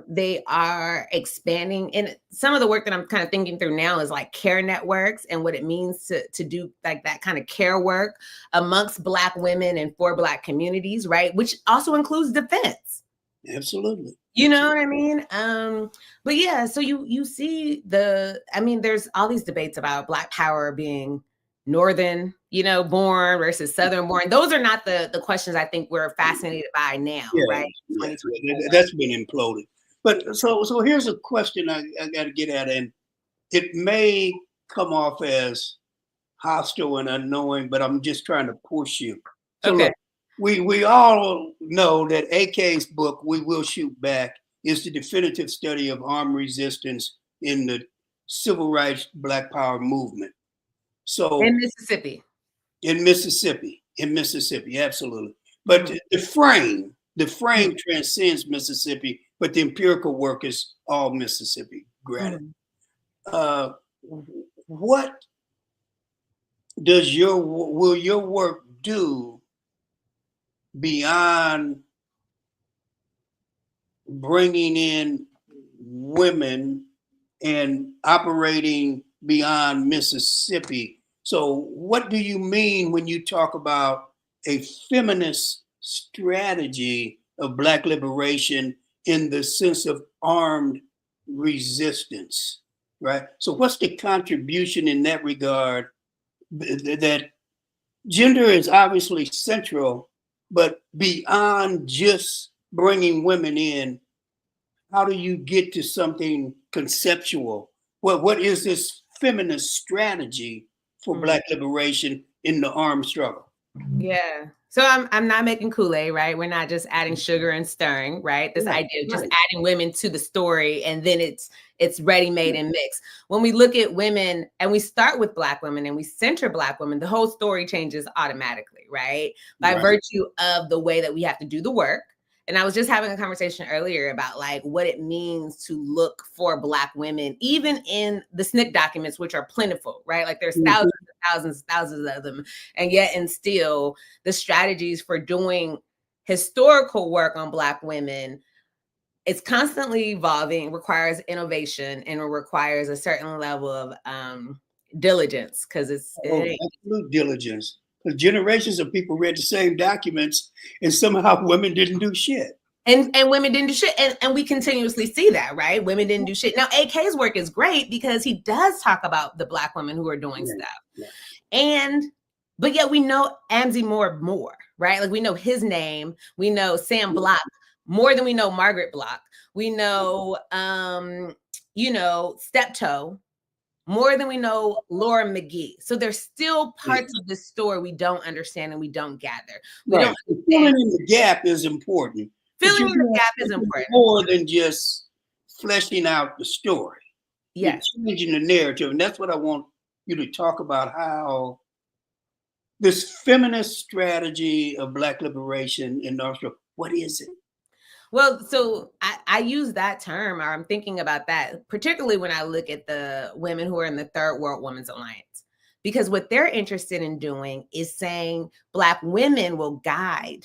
They are expanding, and some of the work that I'm kind of thinking through now is like care networks and what it means to do like that kind of care work amongst Black women and for Black communities, right? Which also includes defense. Absolutely. You know what I mean? But yeah, so you see there's all these debates about Black power being Northern, born versus Southern born. Those are not the questions I think we're fascinated by now, right? Yeah, that's been imploded. But so here's a question I got to get at, and it may come off as hostile and unknowing, but I'm just trying to push you. So Okay. look, we all know that AK's book, We Will Shoot Back, is the definitive study of armed resistance in the civil rights Black Power movement. So In Mississippi. In Mississippi, absolutely. But the frame transcends Mississippi, but the empirical work is all Mississippi. Granted, what does will your work do beyond bringing in women and operating beyond Mississippi? So what do you mean when you talk about a feminist strategy of Black liberation in the sense of armed resistance, right? So what's the contribution in that regard? That gender is obviously central, but beyond just bringing women in, how do you get to something conceptual? What is this feminist strategy for Black liberation in the armed struggle? Yeah. So I'm not making Kool-Aid, right? We're not just adding sugar and stirring, right? This idea of just adding women to the story and then it's ready-made and mixed. When we look at women and we start with Black women and we center Black women, the whole story changes automatically, right? By virtue of the way that we have to do the work. And I was just having a conversation earlier about like what it means to look for Black women, even in the SNCC documents, which are plentiful, right? Like there's thousands of them. And yet, and still the strategies for doing historical work on Black women, it's constantly evolving, requires innovation, and it requires a certain level of diligence because absolute diligence. Because generations of people read the same documents and somehow women didn't do shit. And women didn't do shit. And we continuously see that, right? Women didn't do shit. Now, AK's work is great because he does talk about the Black women who are doing stuff. Yeah. But yet we know Amzie more, right? Like we know his name. We know Sam Block more than we know Margaret Block. We know, Steptoe more than we know Laura McGee. So there's still parts of this story we don't understand and we don't gather. Filling in the gap is important. Filling in the gap is important. More than just fleshing out the story. Yes. You're changing the narrative. And that's what I want you to talk about, how this feminist strategy of Black liberation in Australia, what is it? Well, so I use that term, or I'm thinking about that, particularly when I look at the women who are in the Third World Women's Alliance, because what they're interested in doing is saying Black women will guide.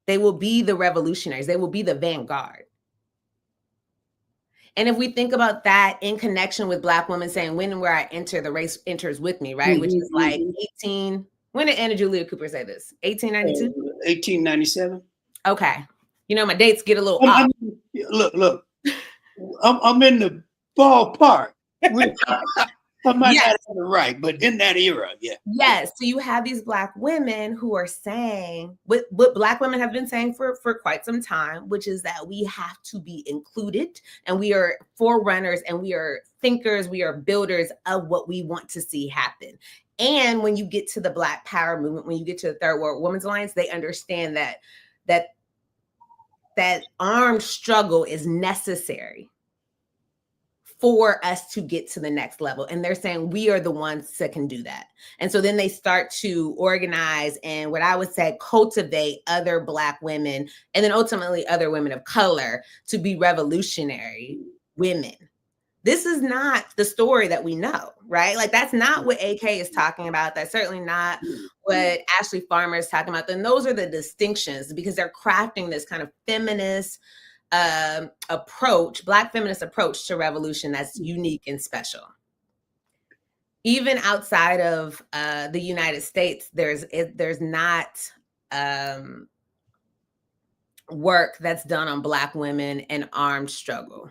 They will be the revolutionaries. They will be the vanguard. And if we think about that in connection with Black women saying, when and where I enter, the race enters with me, right? Which is like 18, when did Anna Julia Cooper say this? 1892? 1897. Okay. My dates get a little off. Look, I'm in the ballpark. I might not have it right, but in that era, yeah. Yes. So you have these Black women who are saying what Black women have been saying for quite some time, which is that we have to be included and we are forerunners and we are thinkers, we are builders of what we want to see happen. And when you get to the Black Power movement, when you get to the Third World Women's Alliance, they understand that armed struggle is necessary for us to get to the next level. And they're saying we are the ones that can do that. And so then they start to organize and what I would say cultivate other Black women and then ultimately other women of color to be revolutionary women. This is not the story that we know, right? Like that's not what AK is talking about. That's certainly not what Ashley Farmer is talking about. Then those are the distinctions because they're crafting this kind of feminist approach, Black feminist approach to revolution that's unique and special. Even outside of the United States, there's not work that's done on Black women and armed struggle.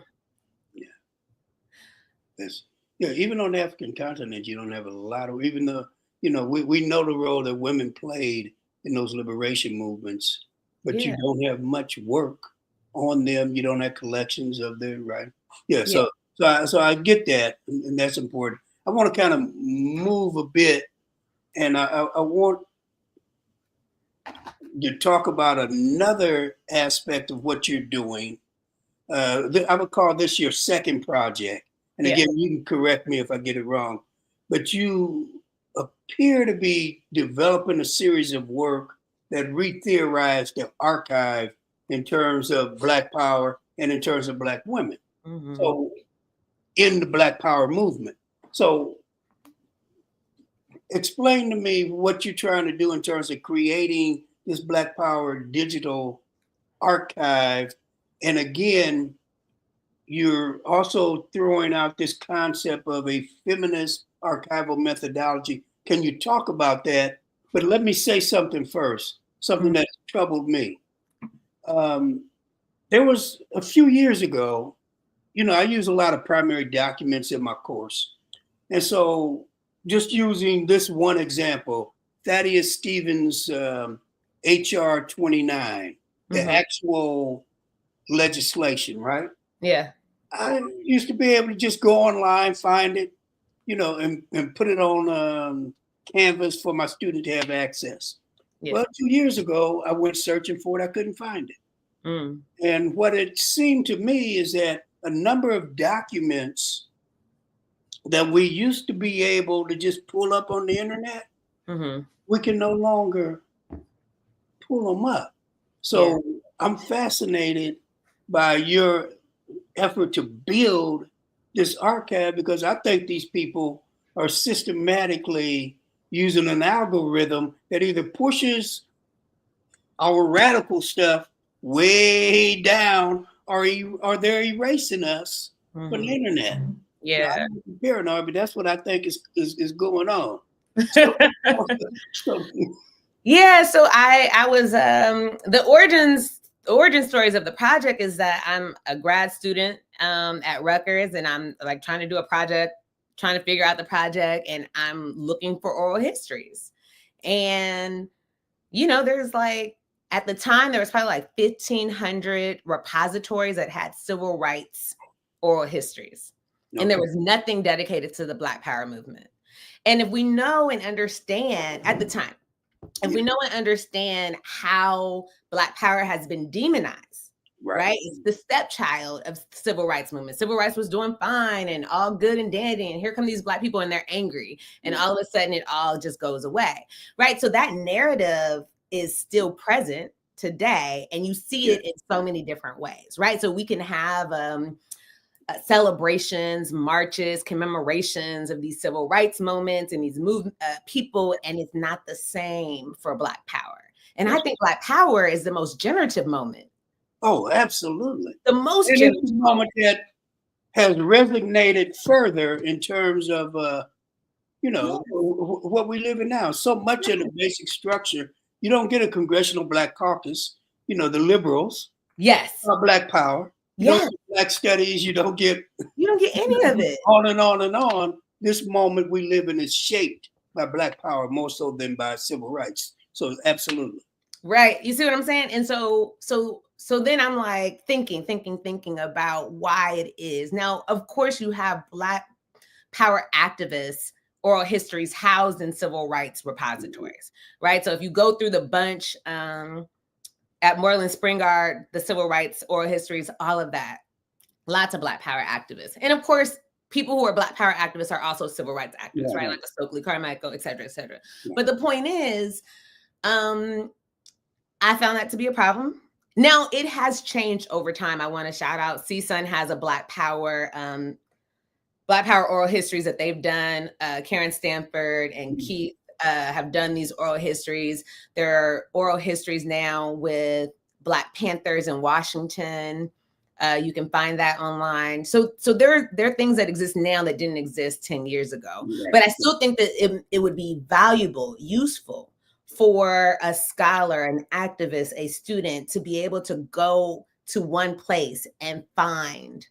Even on the African continent, you don't have a lot of, even though, we know the role that women played in those liberation movements, but you don't have much work on them. You don't have collections of them, right? So I get that, and that's important. I want to kind of move a bit, and I want to talk about another aspect of what you're doing. I would call this your second project. And again, you can correct me if I get it wrong, but you appear to be developing a series of work that re-theorized the archive in terms of Black power and in terms of Black women. Mm-hmm. So in the Black Power movement. So explain to me what you're trying to do in terms of creating this Black Power digital archive. And again, you're also throwing out this concept of a feminist archival methodology. Can you talk about that? But let me say something first, something that troubled me. There was a few years ago, I use a lot of primary documents in my course. And so just using this one example, Thaddeus Stevens' HR 29, the actual legislation, right? Yeah. I used to be able to just go online, find it, and put it on Canvas for my student to have access. Yeah. Well, 2 years ago, I went searching for it. I couldn't find it. And what it seemed to me is that a number of documents that we used to be able to just pull up on the internet, we can no longer pull them up. So I'm fascinated by your effort to build this archive, because I think these people are systematically using an algorithm that either pushes our radical stuff way down, or they're erasing us from the internet. Yeah. I'm paranoid, but that's what I think is going on. Yeah, so I was the origin stories of the project is that I'm a grad student at Rutgers, and I'm like trying to do a project, trying to figure out the project, and I'm looking for oral histories. And there's like, at the time there was probably like 1,500 repositories that had civil rights oral histories. Okay. And there was nothing dedicated to the Black Power movement. And if we know and understand at the time, if we know and understand how Black power has been demonized, right? It's the stepchild of the civil rights movement. Civil rights was doing fine and all good and dandy. And here come these Black people and they're angry. And all of a sudden it all just goes away, right? So that narrative is still present today. And you see it in so many different ways, right? So we can have celebrations, marches, commemorations of these civil rights moments and these people, and it's not the same for Black power. And I think Black power is the most generative moment. Oh, absolutely. The most generative moment that has resonated further in terms of, what we live in now. So much of the basic structure, you don't get a congressional Black caucus, the liberals. Yes. Black power. You don't get Black studies. You don't get any of it. On and on and on. This moment we live in is shaped by Black power more so than by civil rights. So absolutely. Right. You see what I'm saying? And so then I'm like thinking about why it is. Now, of course, you have Black power activists oral histories housed in civil rights repositories, right? So if you go through the bunch at Moreland Springard, the civil rights oral histories, all of that, lots of Black power activists. And of course, people who are Black power activists are also civil rights activists, right? Like Stokely Carmichael, et cetera, et cetera. Yeah. But the point is, I found that to be a problem. Now it has changed over time. I want to shout out CSUN has a Black Power oral histories that they've done. Karen Stanford and Keith have done these oral histories. There are oral histories now with Black Panthers in Washington. You can find that online. So there are things that exist now that didn't exist 10 years ago. Right. But I still think that it would be valuable, useful for a scholar, an activist, a student to be able to go to one place and find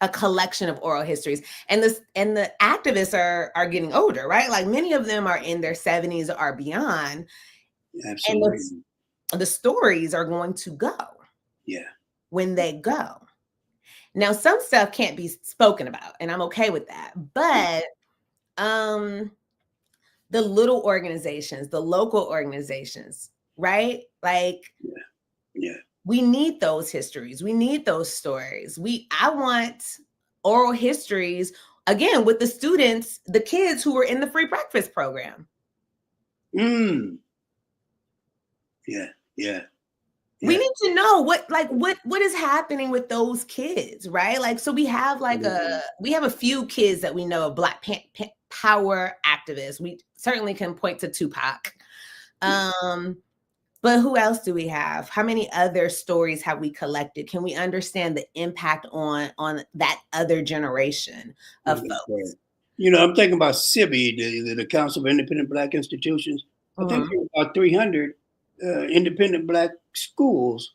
a collection of oral histories. And the activists are getting older, right? Like many of them are in their 70s or beyond. Absolutely. And the stories are going to go. Yeah. When they go. Now, some stuff can't be spoken about, and I'm okay with that. But the little organizations, the local organizations, right? Like, yeah. We need those histories. We need those stories. I want oral histories, again, with the students, the kids who were in the free breakfast program. Yeah. We need to know what is happening with those kids, right? Like, so we have a few kids that we know of Black Power activists. We certainly can point to Tupac. But who else do we have? How many other stories have we collected? Can we understand the impact on that other generation of folks? You know, I'm thinking about CIBI, the Council of Independent Black Institutions. I think there are about 300 independent Black schools.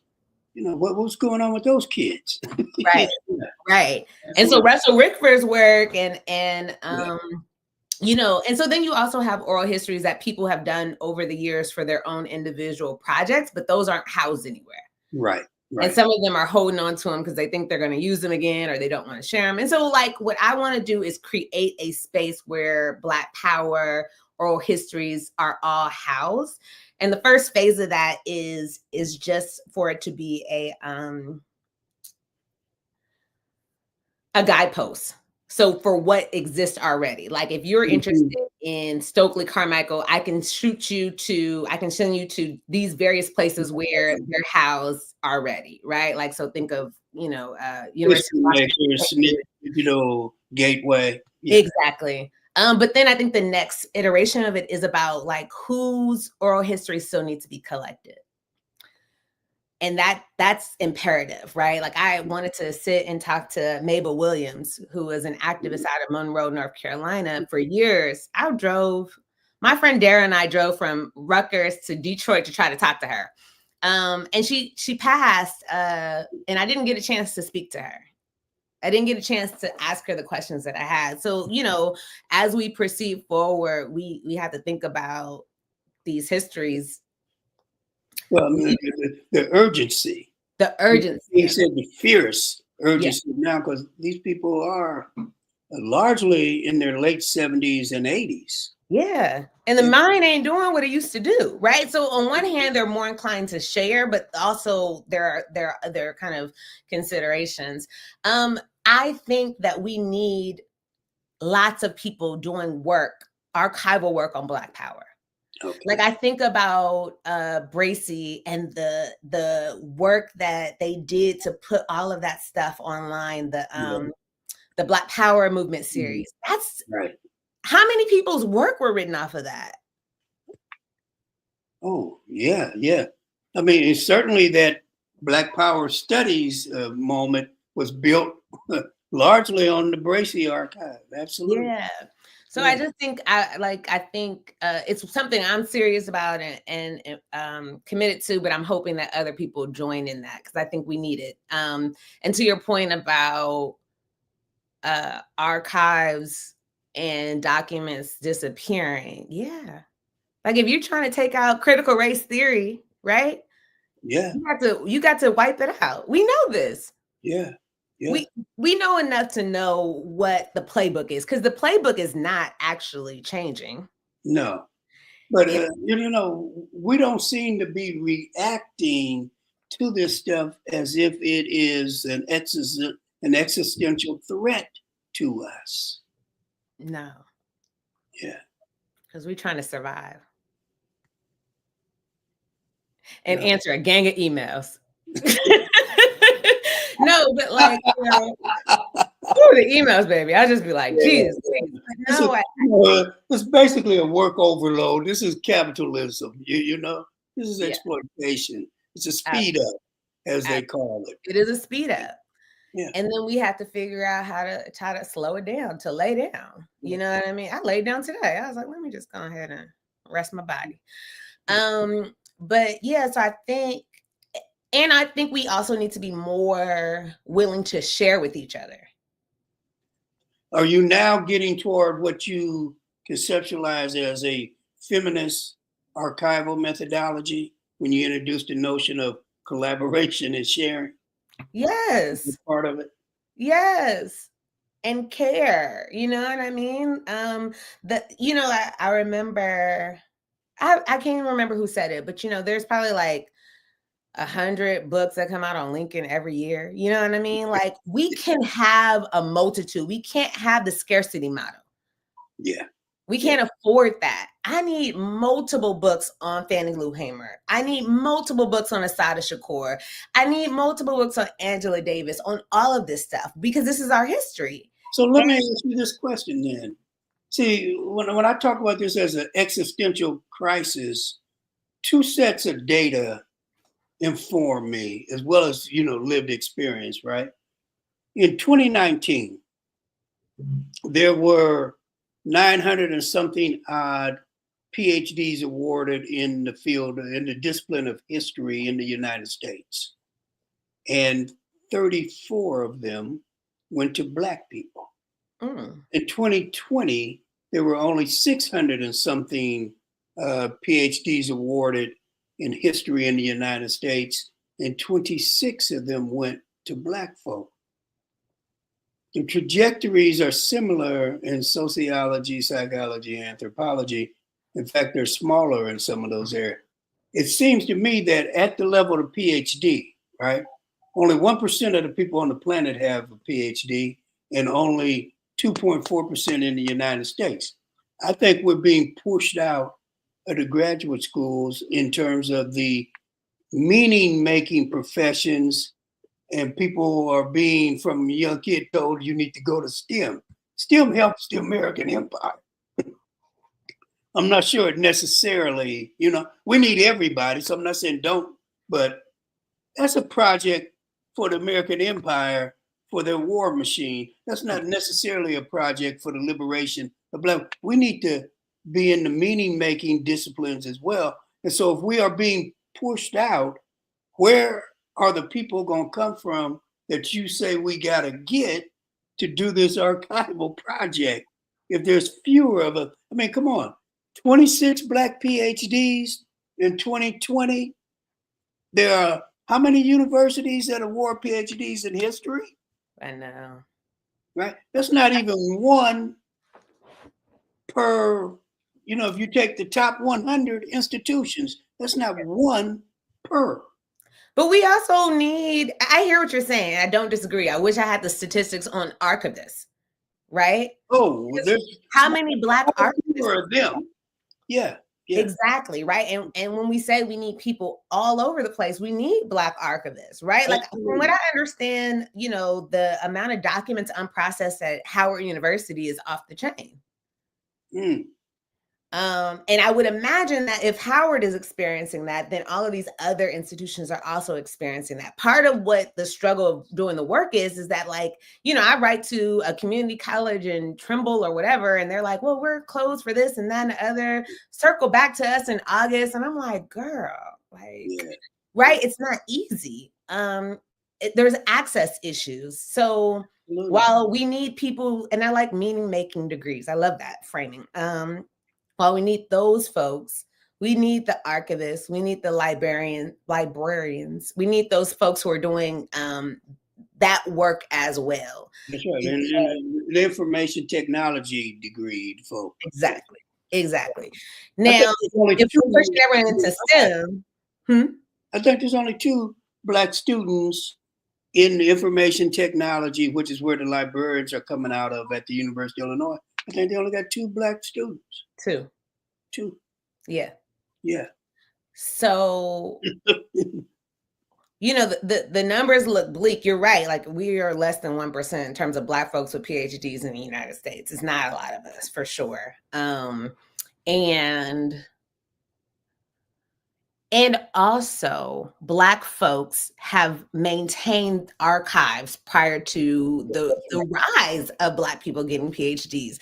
You know, what's going on with those kids? Right, right. And so Russell Rickford's work and you know, and so then you also have oral histories that people have done over the years for their own individual projects, but those aren't housed anywhere. Right. And some of them are holding on to them because they think they're going to use them again or they don't want to share them. And so like what I want to do is create a space where Black Power oral histories are all housed. And the first phase of that is just for it to be a guidepost. So for what exists already, like if you're interested in Stokely Carmichael, I can send you to these various places where they're housed already, right? Like, so think of, you know, University of Washington, Gateway. Yeah. Exactly. But then I think the next iteration of it is about like whose oral history still needs to be collected. And that's imperative, right? Like I wanted to sit and talk to Mabel Williams, who was an activist out of Monroe, North Carolina for years. My friend Dara and I drove from Rutgers to Detroit to try to talk to her. And she passed, and I didn't get a chance to speak to her. I didn't get a chance to ask her the questions that I had. So, you know, as we proceed forward, we have to think about these histories. Well, I mean, the urgency. The urgency. He said the fierce urgency now, because these people are largely in their late 70s and 80s. Yeah. And the mind ain't doing what it used to do, right? So on one hand, they're more inclined to share, but also there are other kind of considerations. I think that we need lots of people doing archival work on Black Power. Okay. Like I think about Bracy and the work that they did to put all of that stuff online, the Black Power movement series. That's right. How many people's work were written off of that? Oh, yeah. I mean, it's certainly that Black Power studies moment was built largely on the Bracy archive. Absolutely. Yeah. So I just think I think it's something I'm serious about and committed to, but I'm hoping that other people join in that because I think we need it. And to your point about archives and documents disappearing, yeah. Like if you're trying to take out critical race theory, right? Yeah. You got to wipe it out. We know this. Yeah. We know enough to know what the playbook is because the playbook is not actually changing. No, but you know, we don't seem to be reacting to this stuff as if it is an existential threat to us. No. Yeah. Because we're trying to survive and answer a gang of emails. No, but like, you know, the emails, baby. I'll just be like, Jesus. It's basically a work overload. This is capitalism. You know, this is exploitation. It's a speed up, as they call it. It is a speed up. Yeah. And then we have to figure out how to try to slow it down, to lay down. You know what I mean? I laid down today. I was like, let me just go ahead and rest my body. But yeah, so I think we also need to be more willing to share with each other. Are you now getting toward what you conceptualize as a feminist archival methodology when you introduced the notion of collaboration and sharing? Yes. Part of it? Yes. And care, you know what I mean? I remember, I can't even remember who said it, but there's probably like 100 books that come out on Lincoln every year. You know what I mean? Like, we can have a multitude. We can't have the scarcity model. Yeah. We can't afford that. I need multiple books on Fannie Lou Hamer. I need multiple books on Assata Shakur. I need multiple books on Angela Davis, on all of this stuff, because this is our history. So let me ask you this question then. See, when I talk about this as an existential crisis, two sets of data inform me, as well as lived experience, right? In 2019, there were 900 and something odd PhDs awarded in the field, in the discipline of history in the United States. And 34 of them went to Black people. In 2020, there were only 600 and something PhDs awarded in history in the United States, and 26 of them went to Black folk. The trajectories are similar in sociology, psychology, anthropology. In fact, they're smaller in some of those areas. It seems to me that at the level of PhD, right, only 1% of the people on the planet have a PhD, and only 2.4% in the United States. I think we're being pushed out of the graduate schools in terms of the meaning-making professions, and people are being, from a young kid, told you need to go to STEM. STEM helps the American empire. I'm not sure it necessarily, we need everybody, so I'm not saying don't, but that's a project for the American empire, for their war machine. That's not necessarily a project for the liberation of Black. We need to be in the meaning-making disciplines as well. And so if we are being pushed out, where are the people going to come from that you say we got to get to do this archival project? If there's fewer of us, I mean, come on, 26 Black PhDs in 2020. There are how many universities that award PhDs in history? I know. Right? That's not even one per, if you take the top 100 institutions, that's not one per. But we also need, I hear what you're saying. I don't disagree. I wish I had the statistics on archivists, right? Oh, there's how many Black archivists are them? Yeah. Exactly, right? And when we say we need people all over the place, we need Black archivists, right? Like, from what I understand, the amount of documents unprocessed at Howard University is off the chain. And I would imagine that if Howard is experiencing that, then all of these other institutions are also experiencing that. Part of what the struggle of doing the work is that, like, I write to a community college in Trimble or whatever, and they're like, well, we're closed for this and that and the other. Circle back to us in August. And I'm like, girl, like, right? It's not easy. There's access issues. So while we need people, and I like meaning-making degrees, I love that framing. While we need those folks, we need the archivists, we need the librarians, we need those folks who are doing that work as well. That's right. And the information technology degree folks. Exactly. Now, if we're pushing everyone into STEM, I think there's only 2 Black students in the information technology, which is where the librarians are coming out of at the University of Illinois. I think they only got 2 Black students. 2. Yeah. So, the numbers look bleak. You're right. Like, we are less than 1% in terms of Black folks with PhDs in the United States. It's not a lot of us, for sure. And And also, Black folks have maintained archives prior to the rise of Black people getting PhDs.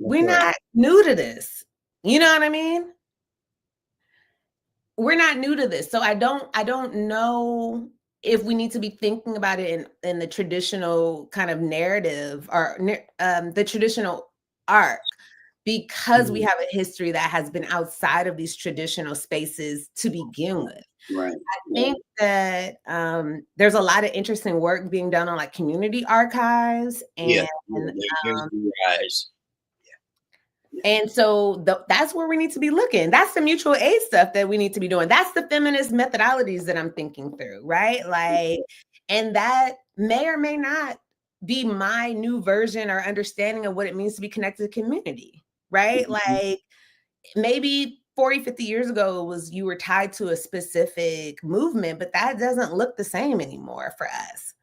We're not new to this. You know what I mean? We're not new to this. So I don't know if we need to be thinking about it in the traditional kind of narrative or the traditional arc, because we have a history that has been outside of these traditional spaces to begin with. Right. I think that there's a lot of interesting work being done on like community archives and and so that's where we need to be looking. That's the mutual aid stuff that we need to be doing. That's the feminist methodologies that I'm thinking through, right? Like, and that may or may not be my new version or understanding of what it means to be connected to community, right? Like maybe 40, 50 years ago you were tied to a specific movement, but that doesn't look the same anymore for us.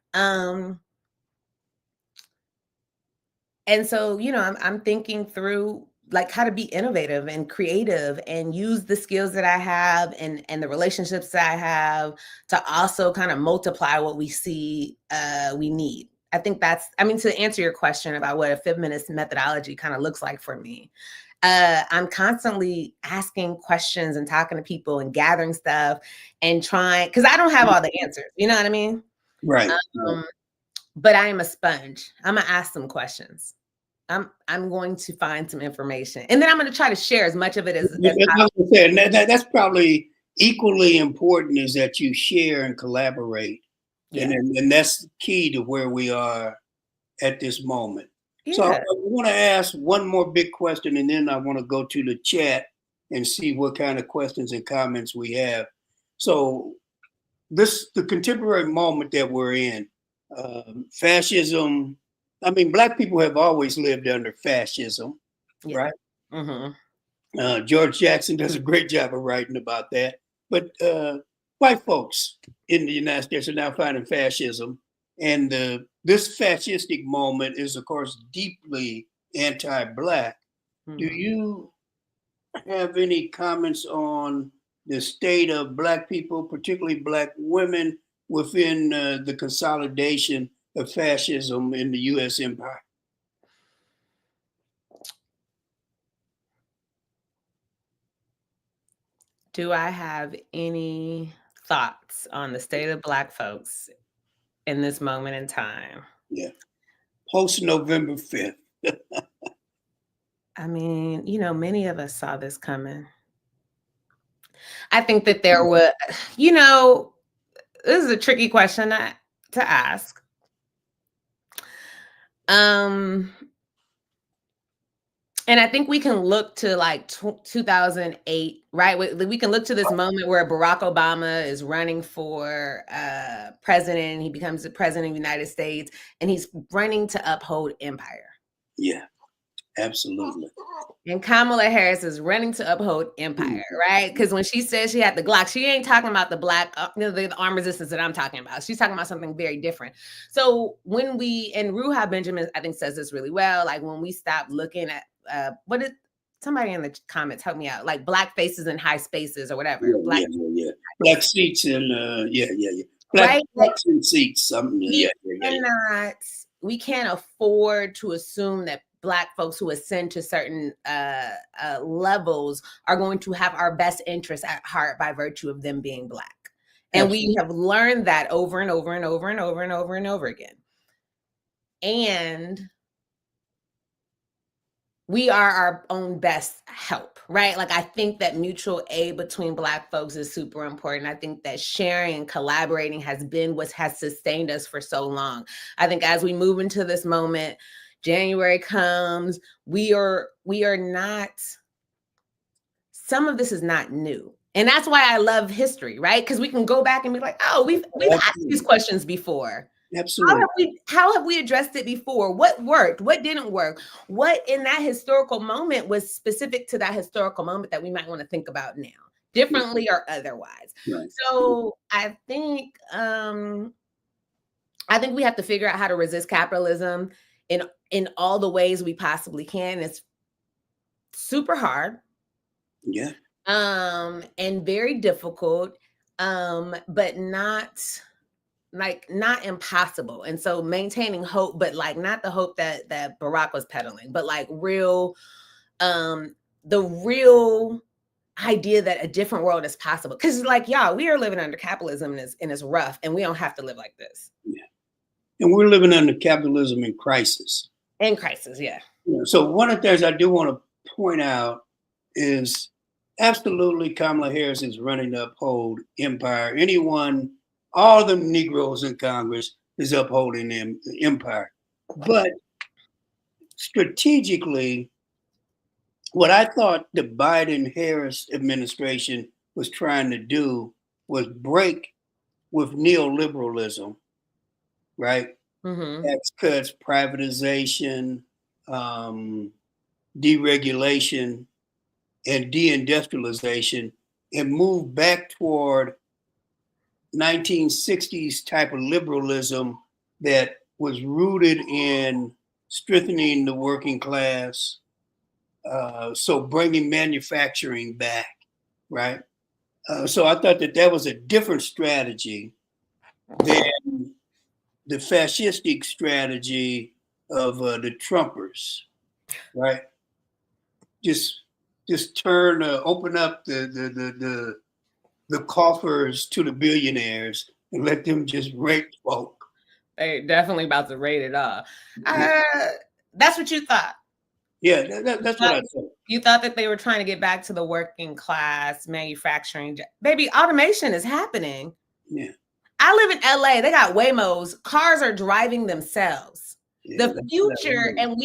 And so, you know, I'm thinking through like how to be innovative and creative and use the skills that I have and the relationships that I have to also kind of multiply what we see we need. I think to answer your question about what a feminist methodology kind of looks like for me, I'm constantly asking questions and talking to people and gathering stuff and trying, because I don't have all the answers, you know what I mean? Right. But I am a sponge. I'm gonna ask some questions. I'm going to find some information, and then I'm going to try to share as much of it as possible. That's probably equally important, is that you share and collaborate, and that's key to where we are at this moment. Yeah. So I want to ask one more big question, and then I want to go to the chat and see what kind of questions and comments we have. So the contemporary moment that we're in, fascism. I mean, Black people have always lived under fascism, right? Mm-hmm. George Jackson does a great job of writing about that. But white folks in the United States are now finding fascism. And this fascistic moment is, of course, deeply anti-Black. Mm-hmm. Do you have any comments on the state of Black people, particularly Black women, within the consolidation of fascism in the U.S. empire? Do I have any thoughts on the state of Black folks in this moment in time? Yeah. Post November 5th. I mean, you know, many of us saw this coming. I think that there were, you know, this is a tricky question to ask. And I think we can look to like 2008, right? We can look to this moment where Barack Obama is running for president. He becomes the president of the United States, and he's running to uphold empire. Yeah, absolutely. And Kamala Harris is running to uphold empire, right? Because when she says she had the Glock, she ain't talking about the Black, the armed resistance that I'm talking about. She's talking about something very different. So when and Ruha Benjamin, I think, says this really well, like when we stop looking at, somebody in the comments help me out, like Black faces in high spaces or whatever. Yeah. Black seats and Black butts and seats. Something. We can't afford to assume that Black folks who ascend to certain levels are going to have our best interests at heart by virtue of them being Black. And we have learned that over and over and over and over and over and over again. And we are our own best help, right? Like, I think that mutual aid between Black folks is super important. I think that sharing and collaborating has been what has sustained us for so long. I think as we move into this moment, January comes, we are not, some of this is not new. And that's why I love history, right? Because we can go back and be like, oh, we've asked these questions before. Absolutely. How have we addressed it before? What worked? What didn't work? What in that historical moment was specific to that historical moment that we might want to think about now, differently or otherwise? Right. So I think we have to figure out how to resist capitalism in all the ways we possibly can. It's super hard. Yeah. And very difficult, but not impossible. And so maintaining hope, but like not the hope that Barack was peddling, but like real, the real idea that a different world is possible. Because like, y'all, we are living under capitalism and it's rough, and we don't have to live like this. Yeah. And we're living under capitalism in crisis. In crisis, yeah. So one of the things I do want to point out is absolutely Kamala Harris is running to uphold empire. Anyone, all the Negroes in Congress is upholding the empire. But strategically, what I thought the Biden-Harris administration was trying to do was break with neoliberalism, right? Mm-hmm. Tax cuts, privatization, deregulation, and deindustrialization, and move back toward 1960s type of liberalism that was rooted in strengthening the working class. So bringing manufacturing back, right? So I thought that was a different strategy than the fascistic strategy of the Trumpers, right? Just open up the coffers to the billionaires and let them just rape folk. They definitely about to rate it all. That's what you thought. Yeah, that's what I thought. You thought that they were trying to get back to the working class manufacturing. Baby, automation is happening. Yeah. I live in LA. They got Waymos. Cars are driving themselves. Yeah, the future, and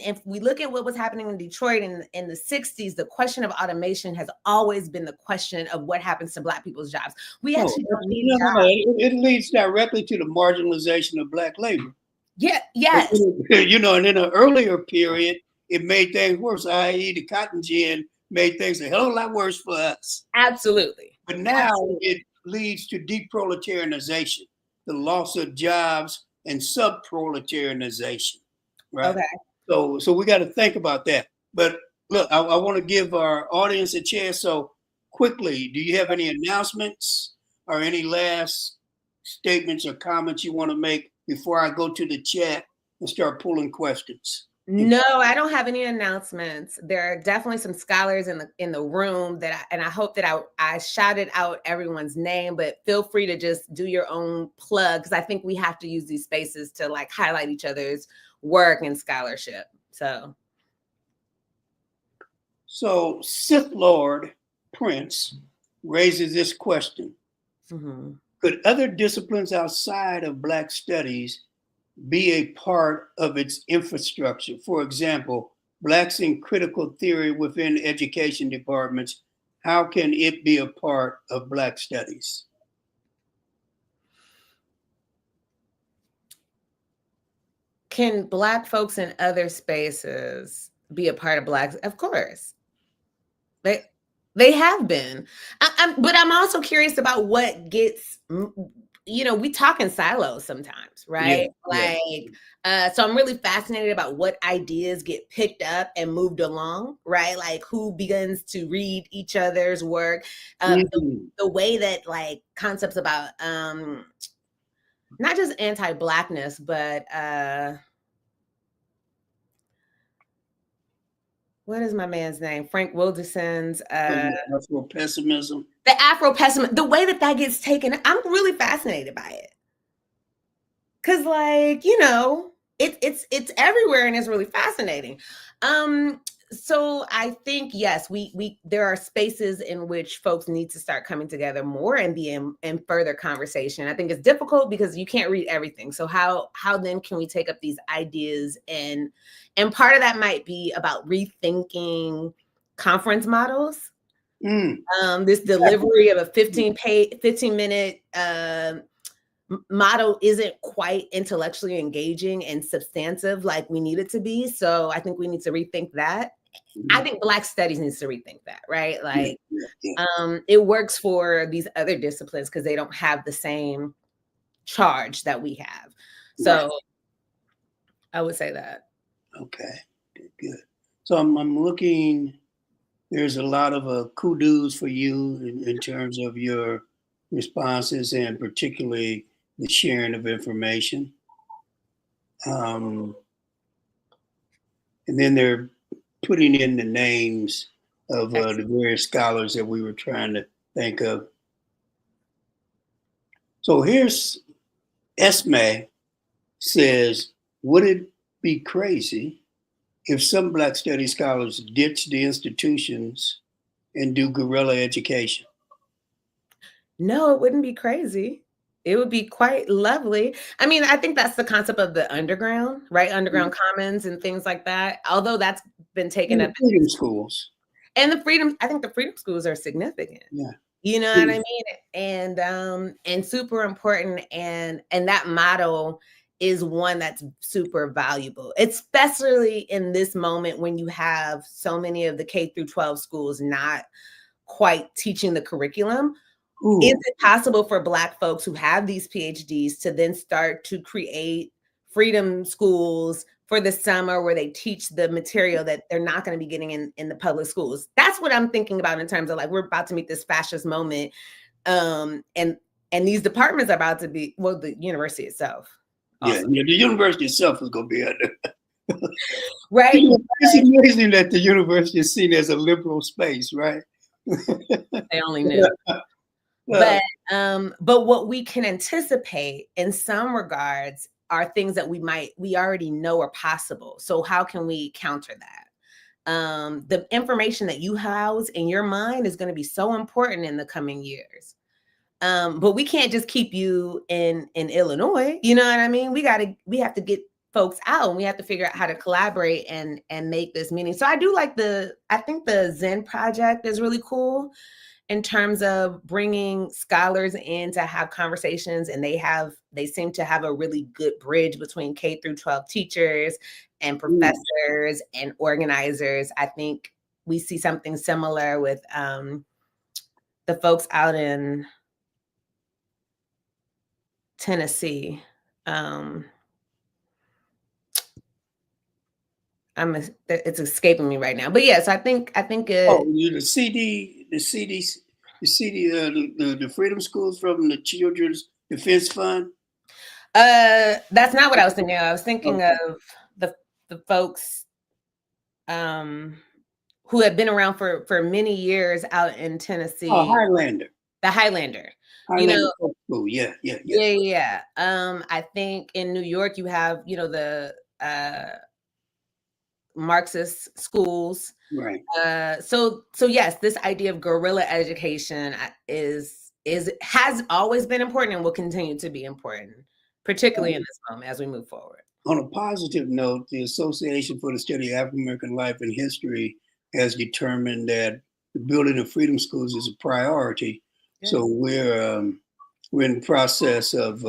if we look at what was happening in Detroit in the 60s, the question of automation has always been the question of what happens to Black people's jobs. We actually don't need jobs. It leads directly to the marginalization of Black labor. Yeah, yes. And in an earlier period, it made things worse, i.e. the cotton gin made things a hell of a lot worse for us. Absolutely. But now it leads to deproletarianization, the loss of jobs and subproletarianization, right? Okay. So we got to think about that. But look, I want to give our audience a chance. So quickly, do you have any announcements or any last statements or comments you want to make before I go to the chat and start pulling questions? No, I don't have any announcements. There are definitely some scholars in the room I hope that I shouted out everyone's name, but feel free to just do your own plug, because I think we have to use these spaces to like highlight each other's work and scholarship. So Sith Lord Prince raises this question. Mm-hmm. Could other disciplines outside of Black studies be a part of its infrastructure? For example, Blacks in critical theory within education departments, how can it be a part of Black studies? Can Black folks in other spaces be a part of Blacks? Of course. They have been. But I'm also curious about what gets, we talk in silos sometimes, right? Yeah. So I'm really fascinated about what ideas get picked up and moved along, right? Like who begins to read each other's work. The way that like concepts about not just anti-Blackness, but what is my man's name? Frank Wilderson's Afro-pessimism. The Afro-pessimism, the way that gets taken, I'm really fascinated by it. Cause like, it's everywhere and it's really fascinating. So I think, yes, there are spaces in which folks need to start coming together more and be in further conversation. I think it's difficult because you can't read everything. So how then can we take up these ideas and part of that might be about rethinking conference models. This delivery of a 15-minute model isn't quite intellectually engaging and substantive like we need it to be. So I think we need to rethink that. I think Black studies needs to rethink that, right? Like, it works for these other disciplines because they don't have the same charge that we have. So I would say that. Okay, good. So I'm looking there's a lot of kudos for you in terms of your responses and particularly the sharing of information. And then they're putting in the names of the various scholars that we were trying to think of. So here's Esme says, would it be crazy if some Black studies scholars ditch the institutions and do guerrilla education? No, it wouldn't be crazy. It would be quite lovely. I mean, I think that's the concept of the underground, right? Underground commons and things like that. Although that's been taken up. Freedom schools. And the freedom, I think the freedom schools are significant. Yeah. You know what I mean? And super important. And that model is one that's super valuable, especially in this moment when you have so many of the K through 12 schools not quite teaching the curriculum. Ooh. Is it possible for Black folks who have these PhDs to then start to create freedom schools for the summer where they teach the material that they're not going to be getting in the public schools? That's what I'm thinking about in terms of like, we're about to meet this fascist moment. And these departments are about to be, well, the university itself. Yeah, the university itself is going to be under. Right. It's amazing that the university is seen as a liberal space, right? They only knew. But what we can anticipate in some regards are things that we already know are possible. So how can we counter that? The information that you house in your mind is going to be so important in the coming years. But we can't just keep you in Illinois. You know what I mean? We have to get folks out, and we have to figure out how to collaborate and make this meaning. So I think the Zen project is really cool in terms of bringing scholars in to have conversations, and they seem to have a really good bridge between K through 12 teachers and professors and organizers. I think we see something similar with the folks out in Tennessee. It's escaping me right now, but yes, I think the Freedom Schools from the Children's Defense Fund. That's not what I was thinking of. I was thinking of the folks who have been around for many years out in Tennessee. Oh, Highlander. The Highlander. Highlander School. Yeah. I think in New York you have, the Marxist schools. Right. So yes, this idea of guerrilla education has always been important and will continue to be important, particularly in this moment as we move forward. On a positive note, the Association for the Study of African American Life and History has determined that the building of freedom schools is a priority. Yeah. So we're in the process of,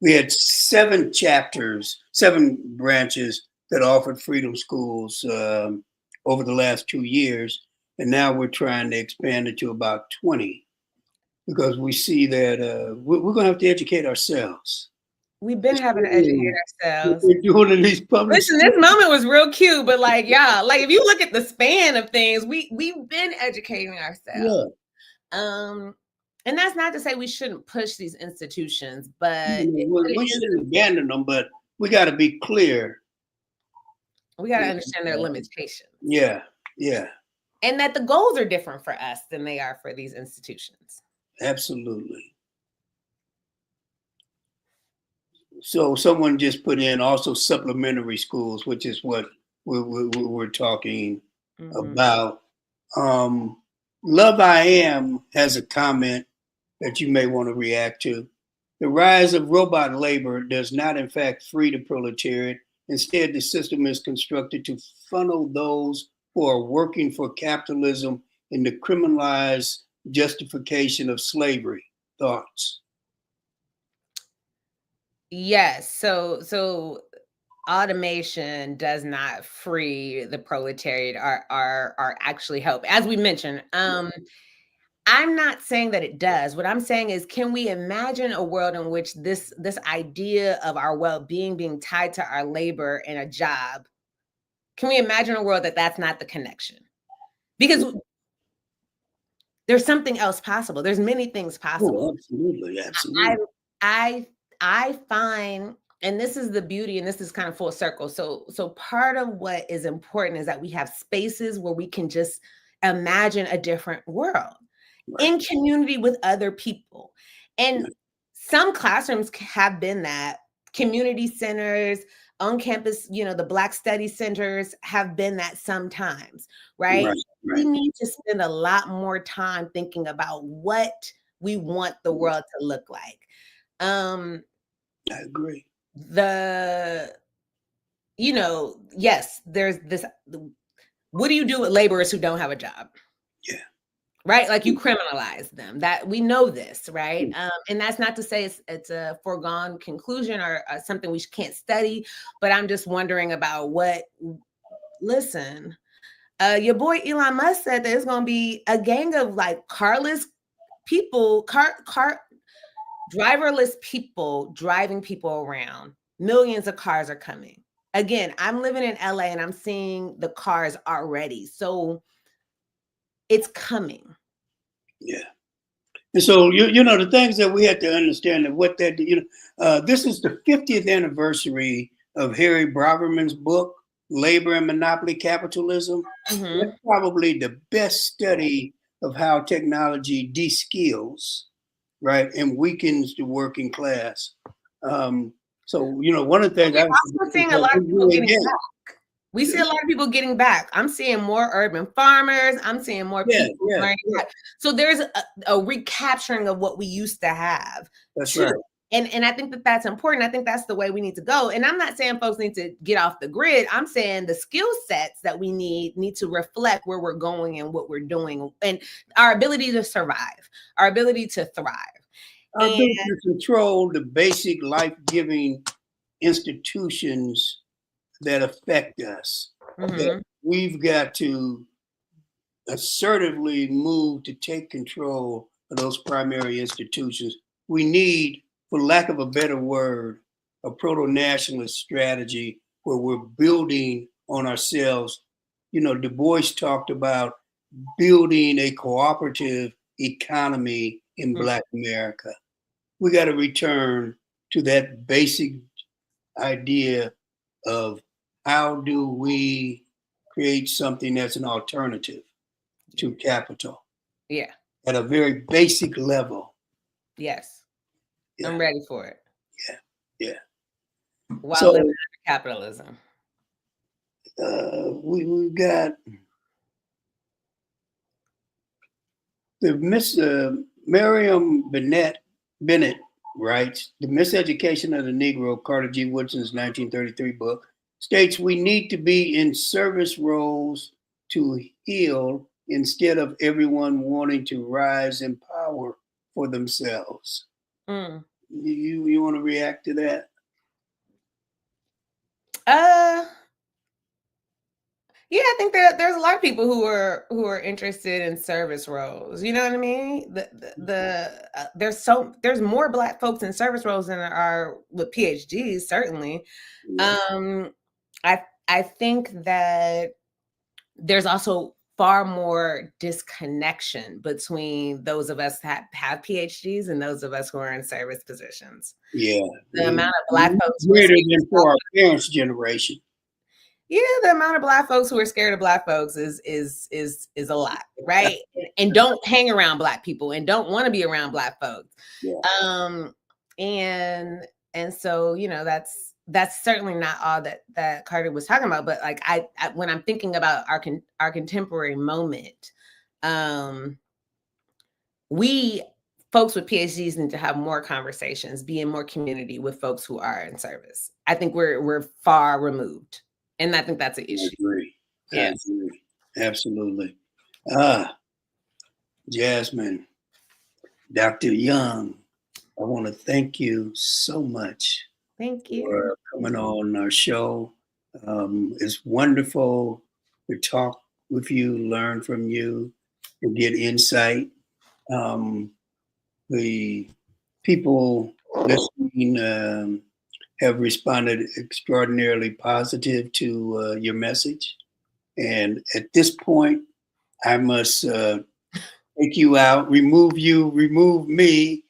we had 7 branches that offered freedom schools over the last 2 years. And now we're trying to expand it to about 20 because we see that we're going to have to educate ourselves. We've been having to educate ourselves. We're doing in these public Listen, this moment was real cute, but like, yeah, like if you look at the span of things, we've been educating ourselves. Yeah. And that's not to say we shouldn't push these institutions, but we shouldn't abandon them, but we got to be clear. We got to understand their limitations. Yeah. And that the goals are different for us than they are for these institutions. Absolutely. So someone just put in also supplementary schools, which is what we're talking about. Love I Am has a comment that you may want to react to. The rise of robot labor does not in fact free the proletariat. Instead, the system is constructed to funnel those who are working for capitalism in the criminalized justification of slavery. Thoughts? Yes. So automation does not free the proletariat or actually help. As we mentioned, I'm not saying that it does. What I'm saying is, can we imagine a world in which this idea of our well-being being tied to our labor and a job? Can we imagine a world that that's not the connection? because there's something else possible. There's many things possible. Oh, absolutely, absolutely. I find, and this is the beauty, and this is kind of full circle. So part of what is important is that we have spaces where we can just imagine a different world in community with other people. And some classrooms have been that. Community centers, on campus, the Black Study Centers have been that sometimes, right? We need to spend a lot more time thinking about what we want the world to look like. I agree. Yes, there's this. What do you do with laborers who don't have a job? Yeah. Right? Like you criminalize them. That we know this, right? And that's not to say it's a foregone conclusion or something we can't study, but I'm just wondering about listen, your boy Elon Musk said that it's going to be a gang of like carless people, driverless people driving people around. Millions of cars are coming. Again, I'm living in LA and I'm seeing the cars already. So it's coming. Yeah. And so, the things that we have to understand and what that, this is the 50th anniversary of Harry Braverman's book, Labor and Monopoly Capitalism. That's probably the best study of how technology de-skills, right, and weakens the working class. So, one of the things I'm also seeing a lot of people getting back. We see a lot of people getting back. I'm seeing more urban farmers. I'm seeing more people learning. So there's a recapturing of what we used to have. That's right. And I think that's important. I think that's the way we need to go. And I'm not saying folks need to get off the grid. I'm saying the skill sets that we need to reflect where we're going and what we're doing and our ability to survive, our ability to thrive. Our ability to control the basic life-giving institutions that affect us. That we've got to assertively move to take control of those primary institutions. We need, for lack of a better word, a proto-nationalist strategy where we're building on ourselves. Du Bois talked about building a cooperative economy in Black America. We got to return to that basic idea of how do we create something that's an alternative to capital? Yeah. At a very basic level. Yes. Yeah. I'm ready for it. Yeah. While living under capitalism. We've got the Miss Miriam Bennett writes, the Miseducation of the Negro, Carter G. Woodson's 1933 book, states we need to be in service roles to heal instead of everyone wanting to rise in power for themselves. You want to react to that? Yeah, I think there's a lot of people who are interested in service roles. You know what I mean? There's more Black folks in service roles than there are with PhDs, certainly. Yeah. I think that there's also far more disconnection between those of us that have PhDs and those of us who are in service positions. Yeah. The amount of Black folks greater than for our parents' generation. Yeah, the amount of Black folks who are scared of Black folks is a lot, right? And don't hang around Black people and don't want to be around Black folks. Yeah. And so, that's certainly not all that Carter was talking about. But like I when I'm thinking about our contemporary moment, we folks with PhDs need to have more conversations, be in more community with folks who are in service. I think we're far removed. And I think that's an issue. I agree. Yeah. I agree. Absolutely. Jasmin, Dr. Young, I want to thank you so much. Thank you for coming on our show. It's wonderful to talk with you, learn from you, and get insight. The people listening have responded extraordinarily positive to your message. And at this point, I must take you out, remove me,